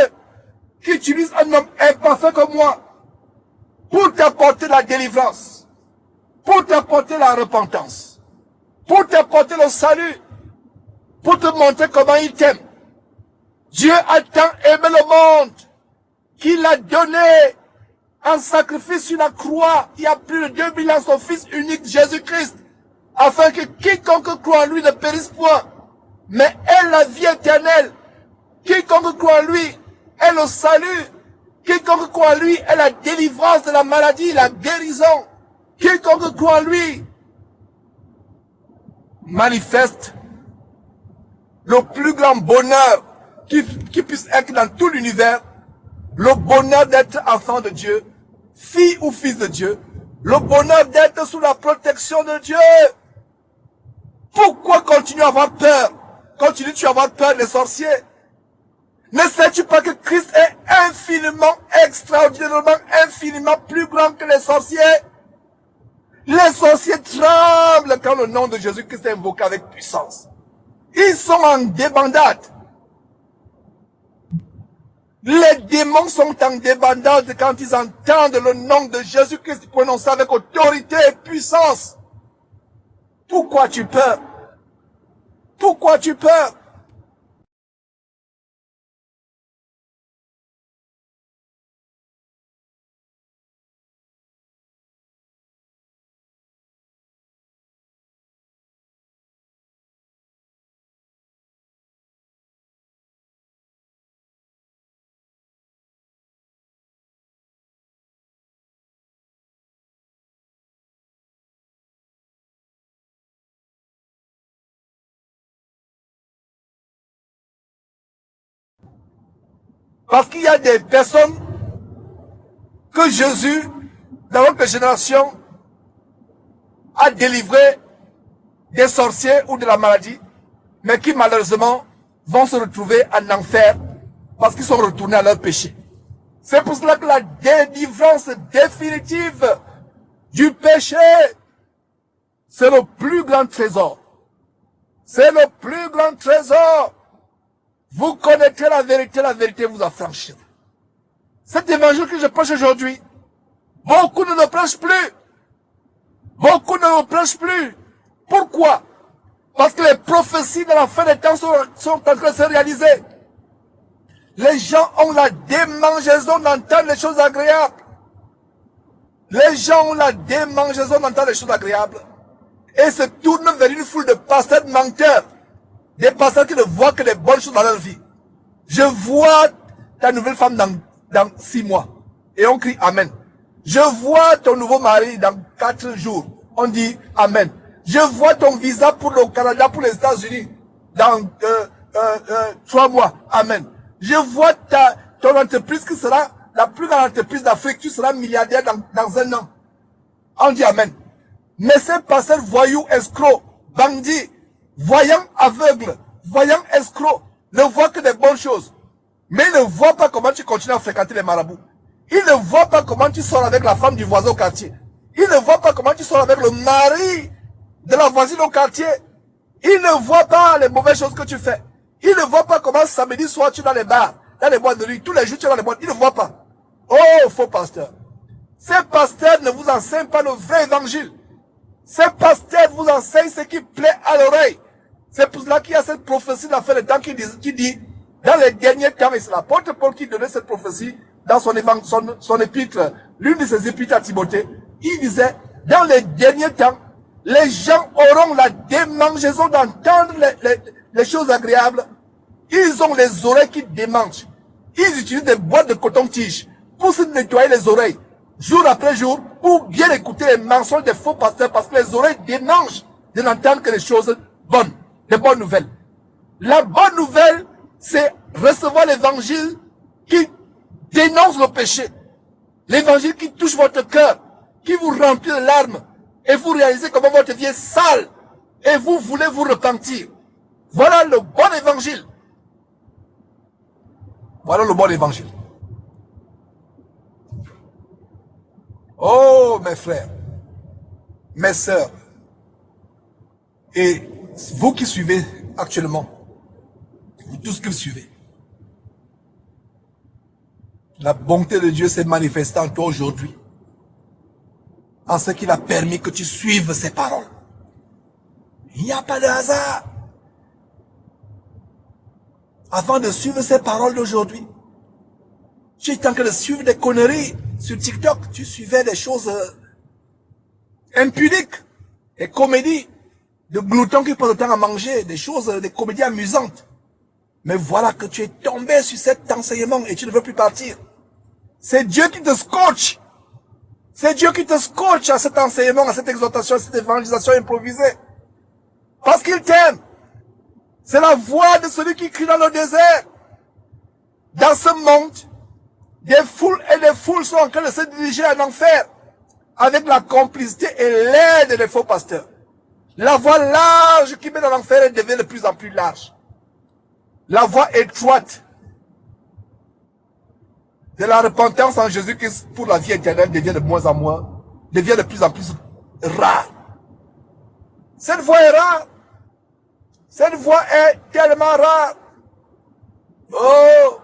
qui utilise un homme imparfait comme moi pour t'apporter la délivrance, pour t'apporter la repentance, pour t'apporter le salut, pour te montrer comment il t'aime. Dieu a tant aimé le monde qu'il a donné un sacrifice sur la croix il y a plus de 2000 ans, son Fils unique Jésus-Christ, afin que quiconque croit en lui ne périsse point, mais ait la vie éternelle. Quiconque croit en lui ait le salut. Quiconque croit en lui ait la délivrance de la maladie, la guérison. Quiconque croit en lui manifeste le plus grand bonheur qui puisse être dans tout l'univers, le bonheur d'être enfant de Dieu, fille ou fils de Dieu, le bonheur d'être sous la protection de Dieu. Pourquoi continuer à avoir peur? Continues-tu à avoir peur des sorciers? Ne sais-tu pas que Christ est infiniment, extraordinairement, infiniment plus grand que les sorciers? Les sorciers tremblent quand le nom de Jésus-Christ est invoqué avec puissance. Ils sont en débandade. Les démons sont en débandade quand ils entendent le nom de Jésus-Christ prononcé avec autorité et puissance. Pourquoi tu peur? Pourquoi tu peur? Parce qu'il y a des personnes que Jésus, dans notre génération, a délivré des sorciers ou de la maladie, mais qui malheureusement vont se retrouver en enfer parce qu'ils sont retournés à leur péché. C'est pour cela que la délivrance définitive du péché, c'est le plus grand trésor. C'est le plus grand trésor. Vous connaîtrez la vérité vous affranchira. Cet évangile que je prêche aujourd'hui, beaucoup ne le prêchent plus. Beaucoup ne le prêchent plus. Pourquoi? Parce que les prophéties de la fin des temps sont en train de se réaliser. Les gens ont la démangeaison d'entendre les choses agréables. Les gens ont la démangeaison d'entendre les choses agréables. Et se tournent vers une foule de pasteurs menteurs. Des pasteurs qui ne voient que les bonnes choses dans leur vie. Je vois ta nouvelle femme dans 6 mois. Et on crie Amen. Je vois ton nouveau mari dans 4 jours. On dit Amen. Je vois ton visa pour le Canada, pour les États-Unis dans 3 mois. Amen. Je vois ton entreprise qui sera la plus grande entreprise d'Afrique. Tu seras milliardaire dans 1 an. On dit Amen. Mais ces pasteurs voyous, escrocs, bandits, voyants aveugles, voyants escrocs, ne voient que des bonnes choses. Mais ils ne voient pas comment tu continues à fréquenter les marabouts. Ils ne voient pas comment tu sors avec la femme du voisin au quartier. Ils ne voient pas comment tu sors avec le mari de la voisine au quartier. Ils ne voient pas les mauvaises choses que tu fais. Ils ne voient pas comment samedi soir tu es dans les bars, dans les boîtes de nuit. Tous les jours tu es dans les boîtes. Ils ne voient pas. Oh, faux pasteur. Ces pasteurs ne vous enseignent pas le vrai évangile. Ces pasteurs vous enseignent ce qui plaît à l'oreille. C'est pour cela qu'il y a cette prophétie de la fin des temps qui dit, dans les derniers temps, et c'est l'apôtre Paul qui donnait cette prophétie dans son épître, l'une de ses épîtres à Timothée. Il disait, dans les derniers temps, les gens auront la démangeaison d'entendre les choses agréables. Ils ont les oreilles qui démangent. Ils utilisent des boîtes de coton-tige pour se nettoyer les oreilles, jour après jour, pour bien écouter les mensonges des faux pasteurs, parce que les oreilles démangent de n'entendre que les choses bonnes, des bonnes nouvelles. La bonne nouvelle, c'est recevoir l'évangile qui dénonce le péché. L'évangile qui touche votre cœur, qui vous remplit de larmes, et vous réalisez comment votre vie est sale, et vous voulez vous repentir. Voilà le bon évangile. Voilà le bon évangile. Oh, mes frères, mes sœurs, et vous qui suivez actuellement, vous tous qui le suivez, la bonté de Dieu s'est manifestée en toi aujourd'hui, en ce qu'il a permis que tu suives ses paroles. Il n'y a pas de hasard. Avant de suivre ces paroles d'aujourd'hui, tu étais en train de suivre des conneries sur TikTok. Tu suivais des choses impudiques, des comédies de gloutons qui passent le temps à manger, des comédies amusantes. Mais voilà que tu es tombé sur cet enseignement et tu ne veux plus partir. C'est Dieu qui te scotche. C'est Dieu qui te scotche à cet enseignement, à cette exhortation, à cette évangélisation improvisée. Parce qu'il t'aime. C'est la voix de celui qui crie dans le désert. Dans ce monde, des foules et des foules sont en train de se diriger en enfer avec la complicité et l'aide des faux pasteurs. La voie large qui mène dans l'enfer devient de plus en plus large. La voie étroite de la repentance en Jésus-Christ pour la vie éternelle devient de moins en moins, devient de plus en plus rare. Cette voie est rare. Cette voie est tellement rare. Oh,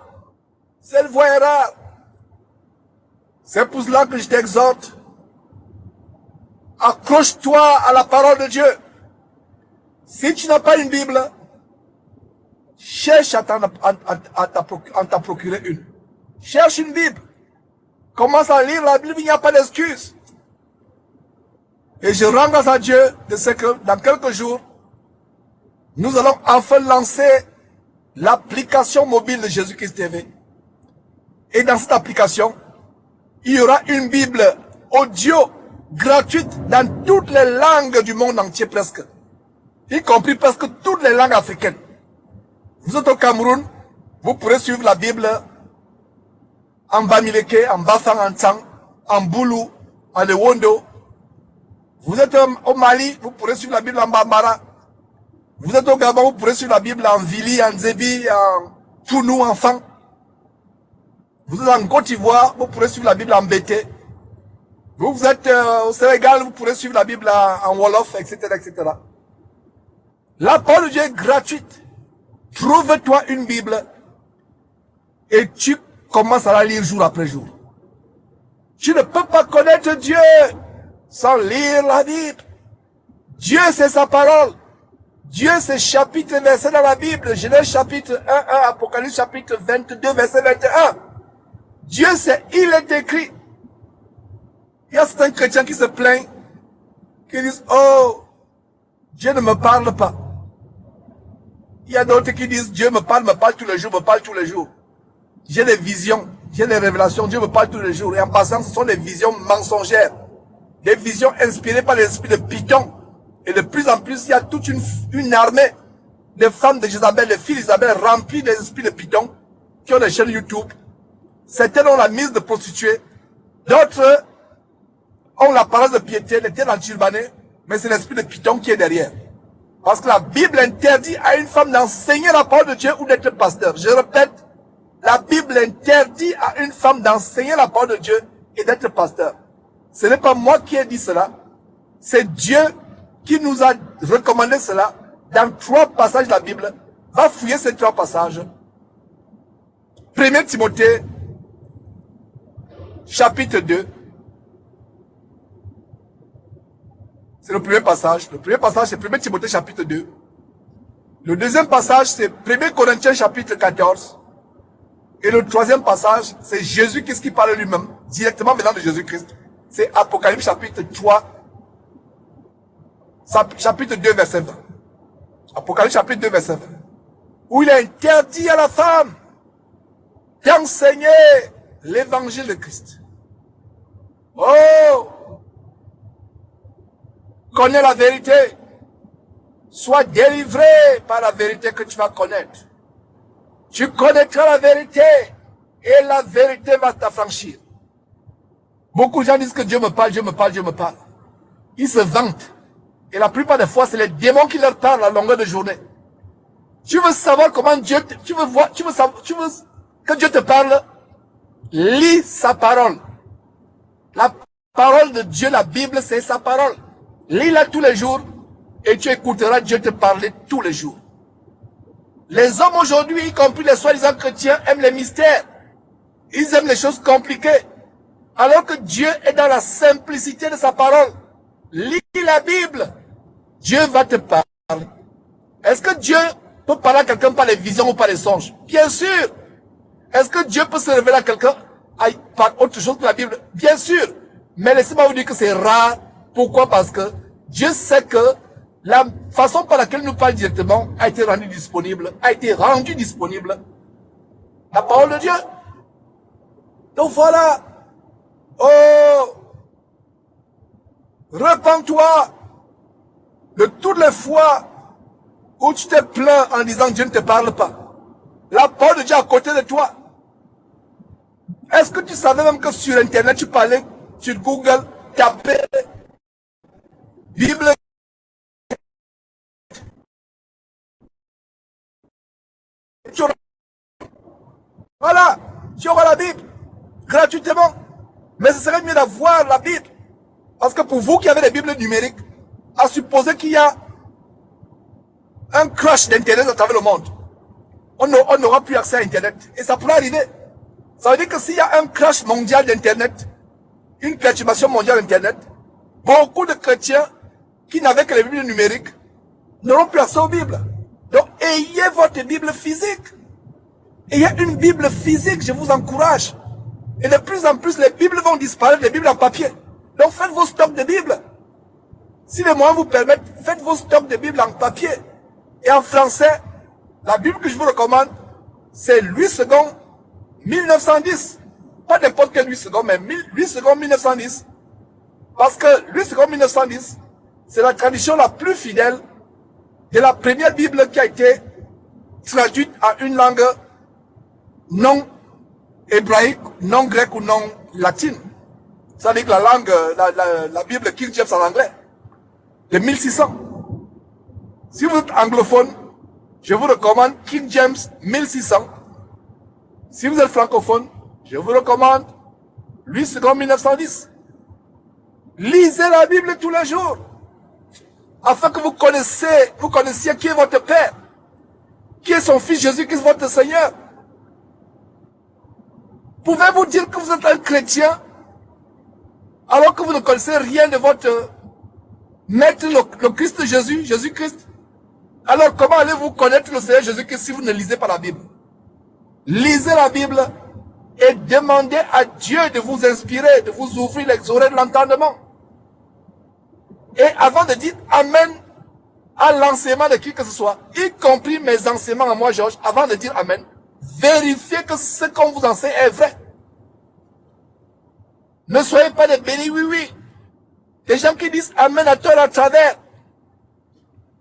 cette voie est rare. C'est pour cela que je t'exhorte. Accroche-toi à la parole de Dieu. Si tu n'as pas une Bible, cherche à t'en procurer une. Cherche une Bible. Commence à lire la Bible, il n'y a pas d'excuse. Et je rends grâce à Dieu de ce que dans quelques jours, nous allons enfin lancer l'application mobile de Jésus-Christ TV. Et dans cette application, il y aura une Bible audio gratuite dans toutes les langues du monde entier presque. Y compris presque toutes les langues africaines. Vous êtes au Cameroun, vous pourrez suivre la Bible en Bamileke, en Bafang, en Tsang, en Boulou, en Lewondo. Vous êtes au Mali, vous pourrez suivre la Bible en Bambara. Vous êtes au Gabon, vous pourrez suivre la Bible en Vili, en Zébi, en Tounou, en Fang. Vous êtes en Côte d'Ivoire, vous pourrez suivre la Bible en Bété. Vous êtes au Sénégal, vous pourrez suivre la Bible en Wolof, etc., etc. La parole de Dieu est gratuite. Trouve-toi une Bible et tu commences à la lire jour après jour. Tu ne peux pas connaître Dieu sans lire la Bible. Dieu, c'est sa parole. Dieu, c'est chapitre et verset dans la Bible. Genèse chapitre 1, Apocalypse chapitre 22, verset 21. Dieu, il est écrit. Il y a certains chrétiens qui se plaignent, qui disent, oh, Dieu ne me parle pas. Il y a d'autres qui disent, Dieu me parle tous les jours, me parle tous les jours. J'ai des visions, j'ai des révélations, Dieu me parle tous les jours. Et en passant, ce sont des visions mensongères. Des visions inspirées par l'esprit de Python. Et de plus en plus, il y a toute une armée de femmes de Jézabel, de filles d'Isabelle remplies des esprits de Python, qui ont des chaînes YouTube. Certaines ont la mise de prostituées. D'autres ont l'apparence de piété, les têtes enturbanées, mais c'est l'esprit de Python qui est derrière. Parce que la Bible interdit à une femme d'enseigner la parole de Dieu ou d'être pasteur. Je répète, la Bible interdit à une femme d'enseigner la parole de Dieu et d'être pasteur. Ce n'est pas moi qui ai dit cela. C'est Dieu qui nous a recommandé cela dans 3 passages de la Bible. Va fouiller ces 3 passages. 1 Timothée, chapitre 2. C'est le premier passage. Le premier passage, c'est 1 Timothée, chapitre 2. Le deuxième passage, c'est 1 Corinthiens, chapitre 14. Et le troisième passage, c'est Jésus-Christ qui parle lui-même, directement venant de Jésus-Christ. C'est Apocalypse, chapitre 3, chapitre 2, verset 20. Apocalypse, chapitre 2, verset 20. Où il est interdit à la femme d'enseigner l'évangile de Christ. Oh! Connais la vérité. Sois délivré par la vérité que tu vas connaître. Tu connaîtras la vérité et la vérité va t'affranchir. Beaucoup de gens disent que Dieu me parle, Dieu me parle, Dieu me parle. Ils se vantent. Et la plupart des fois, c'est les démons qui leur parlent à longueur de journée. Tu veux savoir comment Dieu, tu veux que Dieu te parle? Lis sa parole. La parole de Dieu, la Bible, c'est sa parole. Lis-la tous les jours et tu écouteras Dieu te parler tous les jours. Les hommes aujourd'hui, y compris les soi-disant chrétiens, aiment les mystères. Ils aiment les choses compliquées. Alors que Dieu est dans la simplicité de sa parole. Lis la Bible. Dieu va te parler. Est-ce que Dieu peut parler à quelqu'un par les visions ou par les songes? Bien sûr. Est-ce que Dieu peut se révéler à quelqu'un par autre chose que la Bible? Bien sûr. Mais laissez-moi vous dire que c'est rare. Pourquoi? Parce que Dieu sait que la façon par laquelle il nous parle directement a été rendue disponible. La parole de Dieu. Donc voilà. Oh! Repends-toi de toutes les fois où tu te plains en disant Dieu ne te parle pas. La parole de Dieu est à côté de toi. Est-ce que tu savais même que sur Internet, tu parlais, sur Google, tapais Bible. Voilà, tu auras la Bible gratuitement. Mais ce serait mieux d'avoir la Bible. Parce que pour vous qui avez les Bibles numériques, à supposer qu'il y a un crash d'Internet à travers le monde, on n'aura plus accès à Internet. Et ça pourrait arriver. Ça veut dire que s'il y a un crash mondial d'Internet, une perturbation mondiale d'Internet, beaucoup de chrétiens qui n'avaient que les Bibles numériques n'auront plus accès aux Bibles. Donc, ayez votre Bible physique. Ayez une Bible physique, je vous encourage. Et de plus en plus, les Bibles vont disparaître, les Bibles en papier. Donc, faites vos stocks de Bibles. Si les moyens vous permettent, faites vos stocks de Bibles en papier. Et en français, la Bible que je vous recommande, c'est Louis II, 1910. Pas n'importe quel Louis II, mais Louis II, 1910. Parce que Louis II, 1910, c'est la tradition la plus fidèle de la première Bible qui a été traduite à une langue non hébraïque, non grecque ou non latine. Ça veut dire que la langue, la Bible King James en anglais, de 1600. Si vous êtes anglophone, je vous recommande King James 1600. Si vous êtes francophone, je vous recommande Louis II 1910. Lisez la Bible tous les jours, afin que vous connaissiez qui est votre Père, qui est son Fils Jésus-Christ, votre Seigneur. Pouvez-vous dire que vous êtes un chrétien alors que vous ne connaissez rien de votre Maître, le Christ Jésus, Jésus-Christ? Alors comment allez-vous connaître le Seigneur Jésus-Christ si vous ne lisez pas la Bible? Lisez la Bible et demandez à Dieu de vous inspirer, de vous ouvrir les oreilles de l'entendement. Et avant de dire Amen à l'enseignement de qui que ce soit, y compris mes enseignements à moi, Georges, avant de dire Amen, vérifiez que ce qu'on vous enseigne est vrai. Ne soyez pas des bénis oui-oui. Des gens qui disent Amen à tort à travers.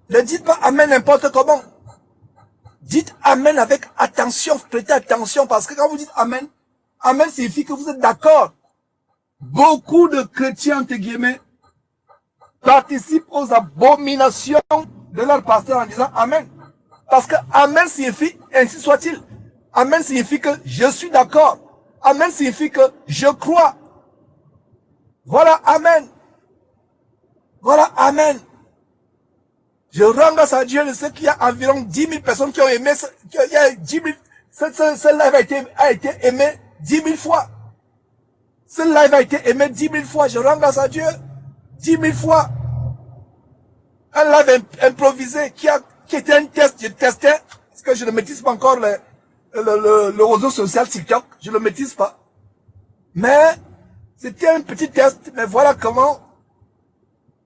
Ne dites pas Amen n'importe comment. Dites Amen avec attention, prêtez attention, parce que quand vous dites Amen, Amen signifie que vous êtes d'accord. Beaucoup de chrétiens, entre guillemets, participent aux abominations de leur pasteur en disant Amen. Parce que Amen signifie ainsi soit-il. Amen signifie que je suis d'accord. Amen signifie que je crois. Voilà, Amen. Voilà, Amen. Je rends grâce à Dieu de ce qu'il y a environ 10 000 personnes qui ont aimé, il y a 10 000, ce live a été aimé 10 000 fois. Ce live a été aimé 10 000 fois. Je rends grâce à Dieu 10 000 fois. Un live improvisé qui était un test. Je testais, parce que je ne maîtrise pas encore le réseau social TikTok. Je ne le maîtrise pas. Mais c'était un petit test. Mais voilà comment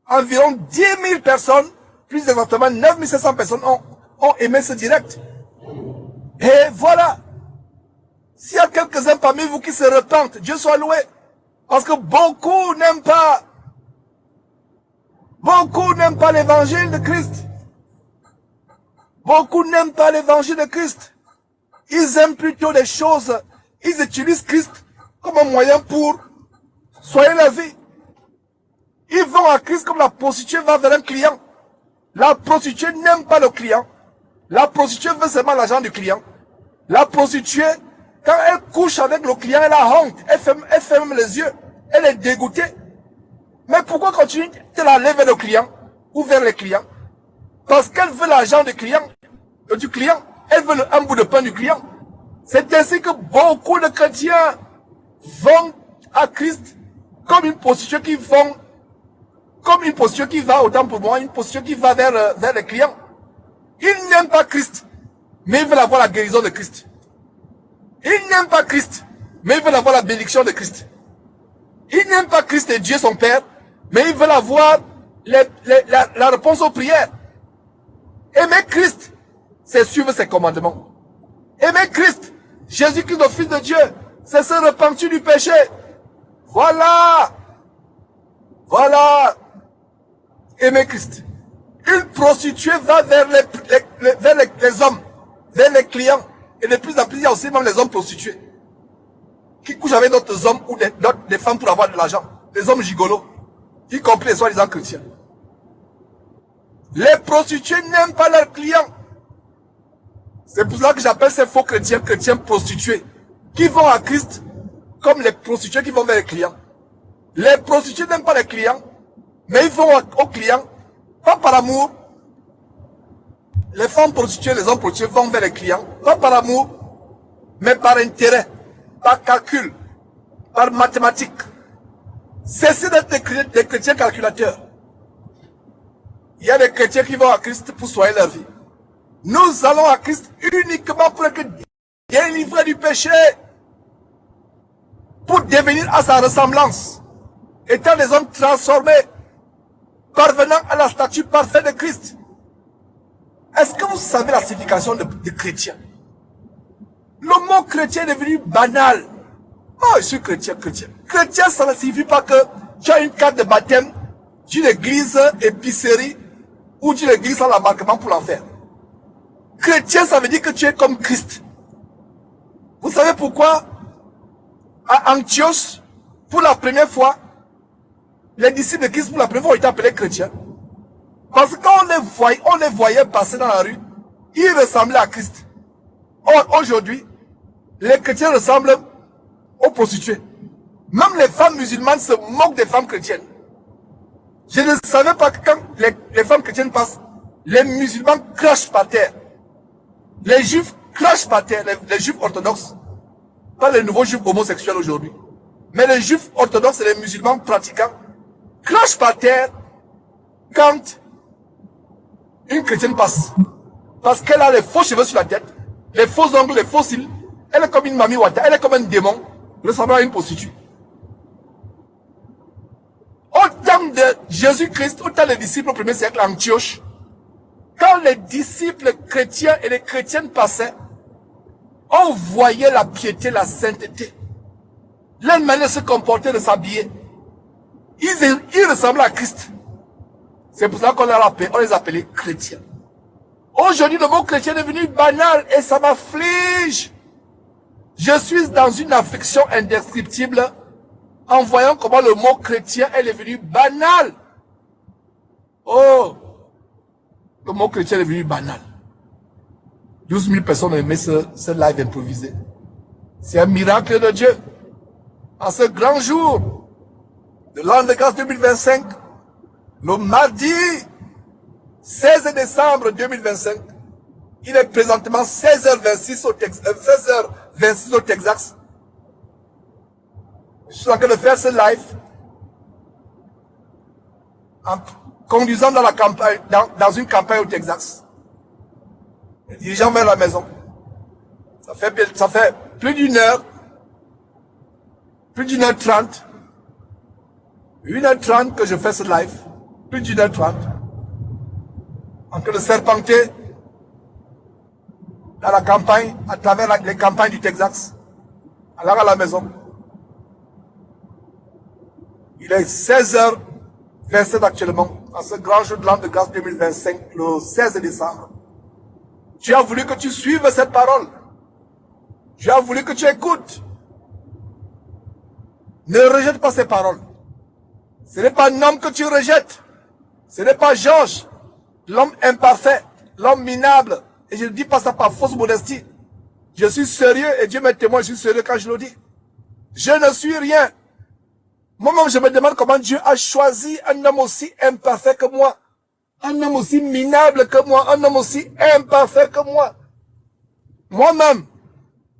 environ 10 000 personnes, plus exactement 9 700 personnes ont aimé ce direct. Et voilà. S'il y a quelques-uns parmi vous qui se repentent, Dieu soit loué. Parce que beaucoup n'aiment pas. Beaucoup n'aiment pas l'évangile de Christ. Beaucoup n'aiment pas l'évangile de Christ. Ils aiment plutôt les choses. Ils utilisent Christ comme un moyen pour soigner la vie. Ils vont à Christ comme la prostituée va vers un client. La prostituée n'aime pas le client. La prostituée veut seulement l'argent du client. La prostituée, quand elle couche avec le client, elle a honte. Elle ferme les yeux. Elle est dégoûtée. Mais pourquoi continuer de aller vers le client ou vers les clients? Parce qu'elle veut l'argent du client. Elle veut un bout de pain du client. C'est ainsi que beaucoup de chrétiens vont à Christ comme une prostituée qui vont, comme une prostituée qui va, autant pour moi, une prostituée qui va vers les clients. Ils n'aiment pas Christ, mais ils veulent avoir la guérison de Christ. Ils n'aiment pas Christ, mais ils veulent avoir la bénédiction de Christ. Ils n'aiment pas Christ et Dieu son Père, mais ils veulent avoir la réponse aux prières. Aimer Christ, c'est suivre ses commandements. Aimer Christ, Jésus-Christ, le Fils de Dieu, c'est se repentir du péché. Voilà. Voilà. Aimer Christ. Une prostituée va vers les hommes, vers les clients. Et de plus en plus, il y a aussi même les hommes prostitués qui couchent avec d'autres hommes ou des femmes pour avoir de l'argent. Les hommes gigolos, y compris les soi-disant chrétiens. Les prostituées n'aiment pas leurs clients. C'est pour cela que j'appelle ces faux chrétiens, chrétiens prostitués, qui vont à Christ comme les prostituées qui vont vers les clients. Les prostituées n'aiment pas les clients, mais ils vont aux clients, pas par amour. Les femmes prostituées, les hommes prostitués vont vers les clients, pas par amour, mais par intérêt, par calcul, par mathématiques. Cessez d'être des chrétiens calculateurs. Il y a des chrétiens qui vont à Christ pour soigner leur vie. Nous allons à Christ uniquement pour être délivrés du péché, pour devenir à sa ressemblance, étant des hommes transformés, parvenant à la statue parfaite de Christ. Est-ce que vous savez la signification de chrétien? Le mot chrétien est devenu banal. Oh, je suis chrétien, chrétien. Chrétien, ça ne signifie pas que tu as une carte de baptême d'une église épicerie ou d'une église sans l'embarquement pour l'enfer. Chrétien, ça veut dire que tu es comme Christ. Vous savez pourquoi à Antioche, pour la première fois, les disciples de Christ pour la première fois ont été appelés chrétiens? Parce que quand on les voyait passer dans la rue, ils ressemblaient à Christ. Or, aujourd'hui, les chrétiens ressemblent aux prostituées. Même les femmes musulmanes se moquent des femmes chrétiennes. Je ne savais pas que quand les femmes chrétiennes passent, les musulmans crachent par terre. Les juifs crachent par terre, les juifs orthodoxes. Pas les nouveaux juifs homosexuels aujourd'hui. Mais les juifs orthodoxes et les musulmans pratiquants crachent par terre quand une chrétienne passe. Parce qu'elle a les faux cheveux sur la tête, les faux ongles, les faux cils. Elle est comme une mamie wata, elle est comme un démon, ressemblant à une prostituée. Au temps de Jésus-Christ, au temps des disciples au 1er siècle à Antioche, quand les disciples chrétiens et les chrétiennes passaient, on voyait la piété, la sainteté. Leur manière de se comporter, de s'habiller. Ils ressemblaient à Christ. C'est pour ça qu'on les appelait chrétiens. Aujourd'hui, le mot chrétien est devenu banal et ça m'afflige. Je suis dans une affliction indescriptible en voyant comment le mot chrétien est devenu banal. Oh, le mot chrétien est devenu banal. 12 000 personnes ont aimé ce live improvisé. C'est un miracle de Dieu. En ce grand jour de l'an de grâce 2025, le mardi 16 décembre 2025, il est présentement 16h26 au Texas. Je suis en train de faire ce live en conduisant dans la campagne, dans une campagne au Texas. Dirigeant vers la maison. Ça fait plus d'une heure, plus d'une heure 30, 1h30 que je fais ce live, plus d'une heure 30, en train de serpenter dans la campagne, à travers les campagnes du Texas, allant à la maison. Il est 16h27 actuellement, en ce grand jour de l'an de grâce 2025, le 16 décembre. Dieu a voulu que tu suives cette parole. Dieu a voulu que tu écoutes. Ne rejette pas ces paroles. Ce n'est pas un homme que tu rejettes. Ce n'est pas Georges, l'homme imparfait, l'homme minable. Et je ne dis pas ça par fausse modestie. Je suis sérieux et Dieu m'est témoin, je suis sérieux quand je le dis. Je ne suis rien. Moi-même, je me demande comment Dieu a choisi un homme aussi imparfait que moi. Un homme aussi minable que moi. Un homme aussi imparfait que moi. Moi-même,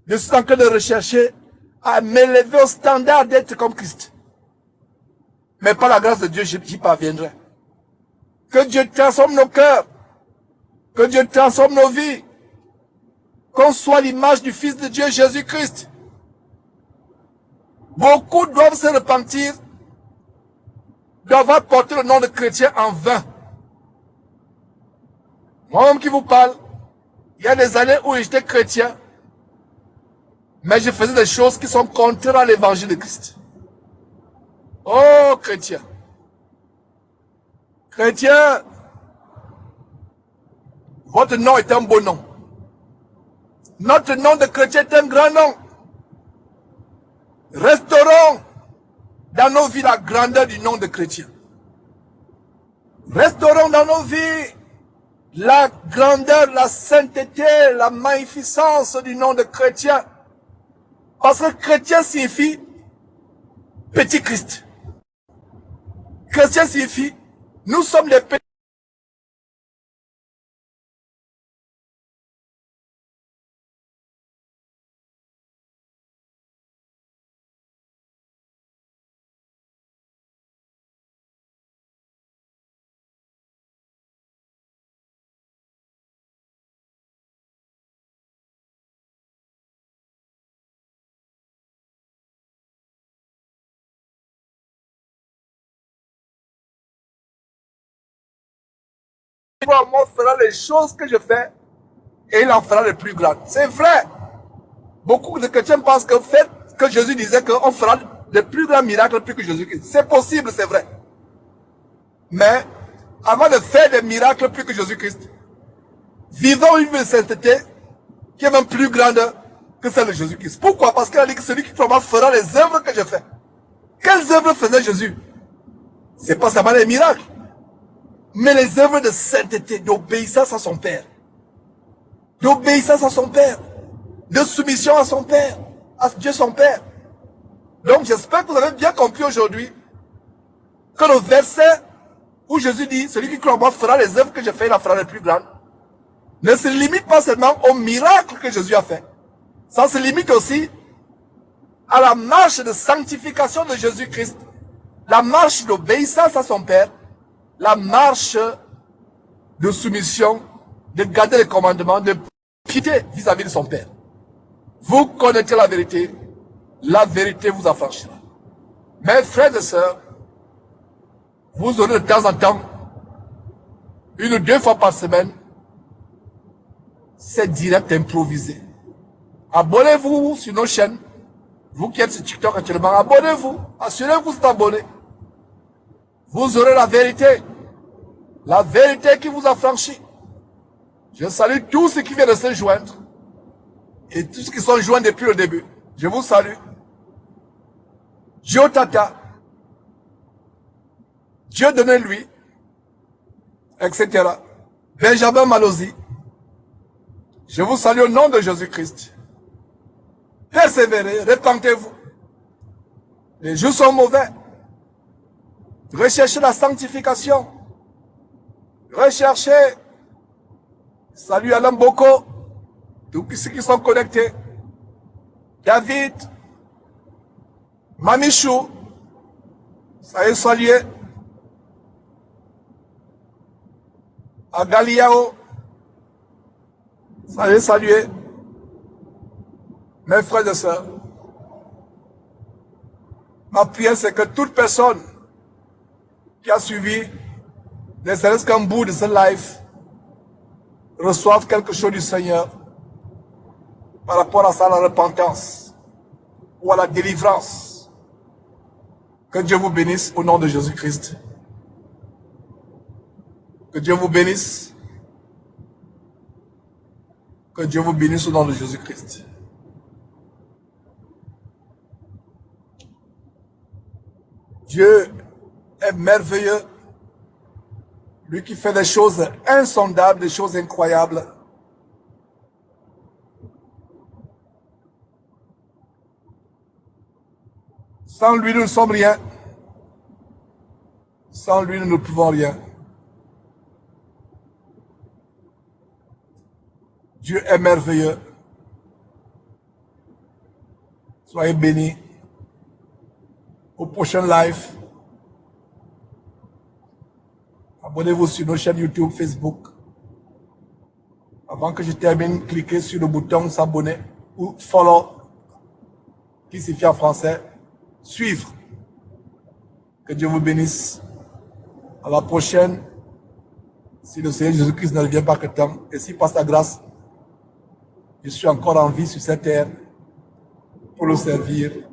je suis en train de rechercher à m'élever au standard d'être comme Christ. Mais par la grâce de Dieu, j'y parviendrai. Que Dieu transforme nos cœurs. Que Dieu transforme nos vies. Qu'on soit l'image du Fils de Dieu, Jésus-Christ. Beaucoup doivent se repentir d'avoir porté le nom de chrétien en vain. Moi-même qui vous parle, il y a des années où j'étais chrétien, mais je faisais des choses qui sont contraires à l'évangile de Christ. Oh, chrétien. Chrétien, votre nom est un beau nom. Notre nom de chrétien est un grand nom. Restaurons dans nos vies la grandeur du nom de chrétien. Restaurons dans nos vies la grandeur, la sainteté, la magnificence du nom de chrétien. Parce que chrétien signifie petit Christ. Chrétien signifie nous sommes les petits. Moi fera les choses que je fais et il en fera les plus grandes. C'est vrai. Beaucoup de chrétiens pensent que Jésus disait qu'on fera de plus grands miracles plus que Jésus-Christ. C'est possible, c'est vrai. Mais avant de faire des miracles plus que Jésus-Christ, vivons une vie de sainteté qui est même plus grande que celle de Jésus-Christ. Pourquoi? Parce qu'il a dit que celui qui croit fera les œuvres que je fais. Quelles œuvres faisait Jésus? C'est pas seulement les miracles, mais les œuvres de sainteté, d'obéissance à son Père. D'obéissance à son Père. De soumission à son Père. À Dieu son Père. Donc j'espère que vous avez bien compris aujourd'hui que le verset où Jésus dit, celui qui croit en moi fera les œuvres que je fais, il en fera les plus grandes, ne se limite pas seulement aux miracles que Jésus a fait. Ça se limite aussi à la marche de sanctification de Jésus-Christ, la marche d'obéissance à son Père, la marche de soumission, de garder les commandements, de piété vis-à-vis de son Père. Vous connaîtrez la vérité vous affranchira. Mes frères et sœurs, vous aurez de temps en temps, 1 ou 2 fois par semaine, ces directs improvisés. Abonnez-vous sur nos chaînes. Vous qui êtes sur TikTok actuellement, abonnez-vous. Assurez-vous d'être abonné. Vous aurez la vérité. La vérité qui vous affranchit. Je salue tous ceux qui viennent de se joindre. Et tous ceux qui sont joints depuis le début. Je vous salue. Dieu Tata. Dieu donnez-lui. Etc. Benjamin Malosi. Je vous salue au nom de Jésus-Christ. Persévérez, repentez-vous. Les jours sont mauvais. Recherchez la sanctification. Recherchez. Salut Alain Boko. Tous ceux qui sont connectés. David. Mamichou. Soyez salués. Agaliao. Soyez salués. Mes frères et sœurs. Ma prière, c'est que toute personne qui a suivi, ne serait-ce qu'un bout de ce live, reçoive quelque chose du Seigneur par rapport à ça, la repentance ou à la délivrance. Que Dieu vous bénisse au nom de Jésus-Christ. Que Dieu vous bénisse. Que Dieu vous bénisse au nom de Jésus-Christ. Dieu est merveilleux. Lui qui fait des choses insondables, des choses incroyables. Sans lui, nous ne sommes rien. Sans lui, nous ne pouvons rien. Dieu est merveilleux. Soyez bénis. Au prochain live. Abonnez-vous sur nos chaînes YouTube, Facebook. Avant que je termine, cliquez sur le bouton s'abonner ou follow, qui signifie en français suivre. Que Dieu vous bénisse. À la prochaine. Si le Seigneur Jésus-Christ ne revient pas que temps, et si par sa grâce, je suis encore en vie sur cette terre pour le servir.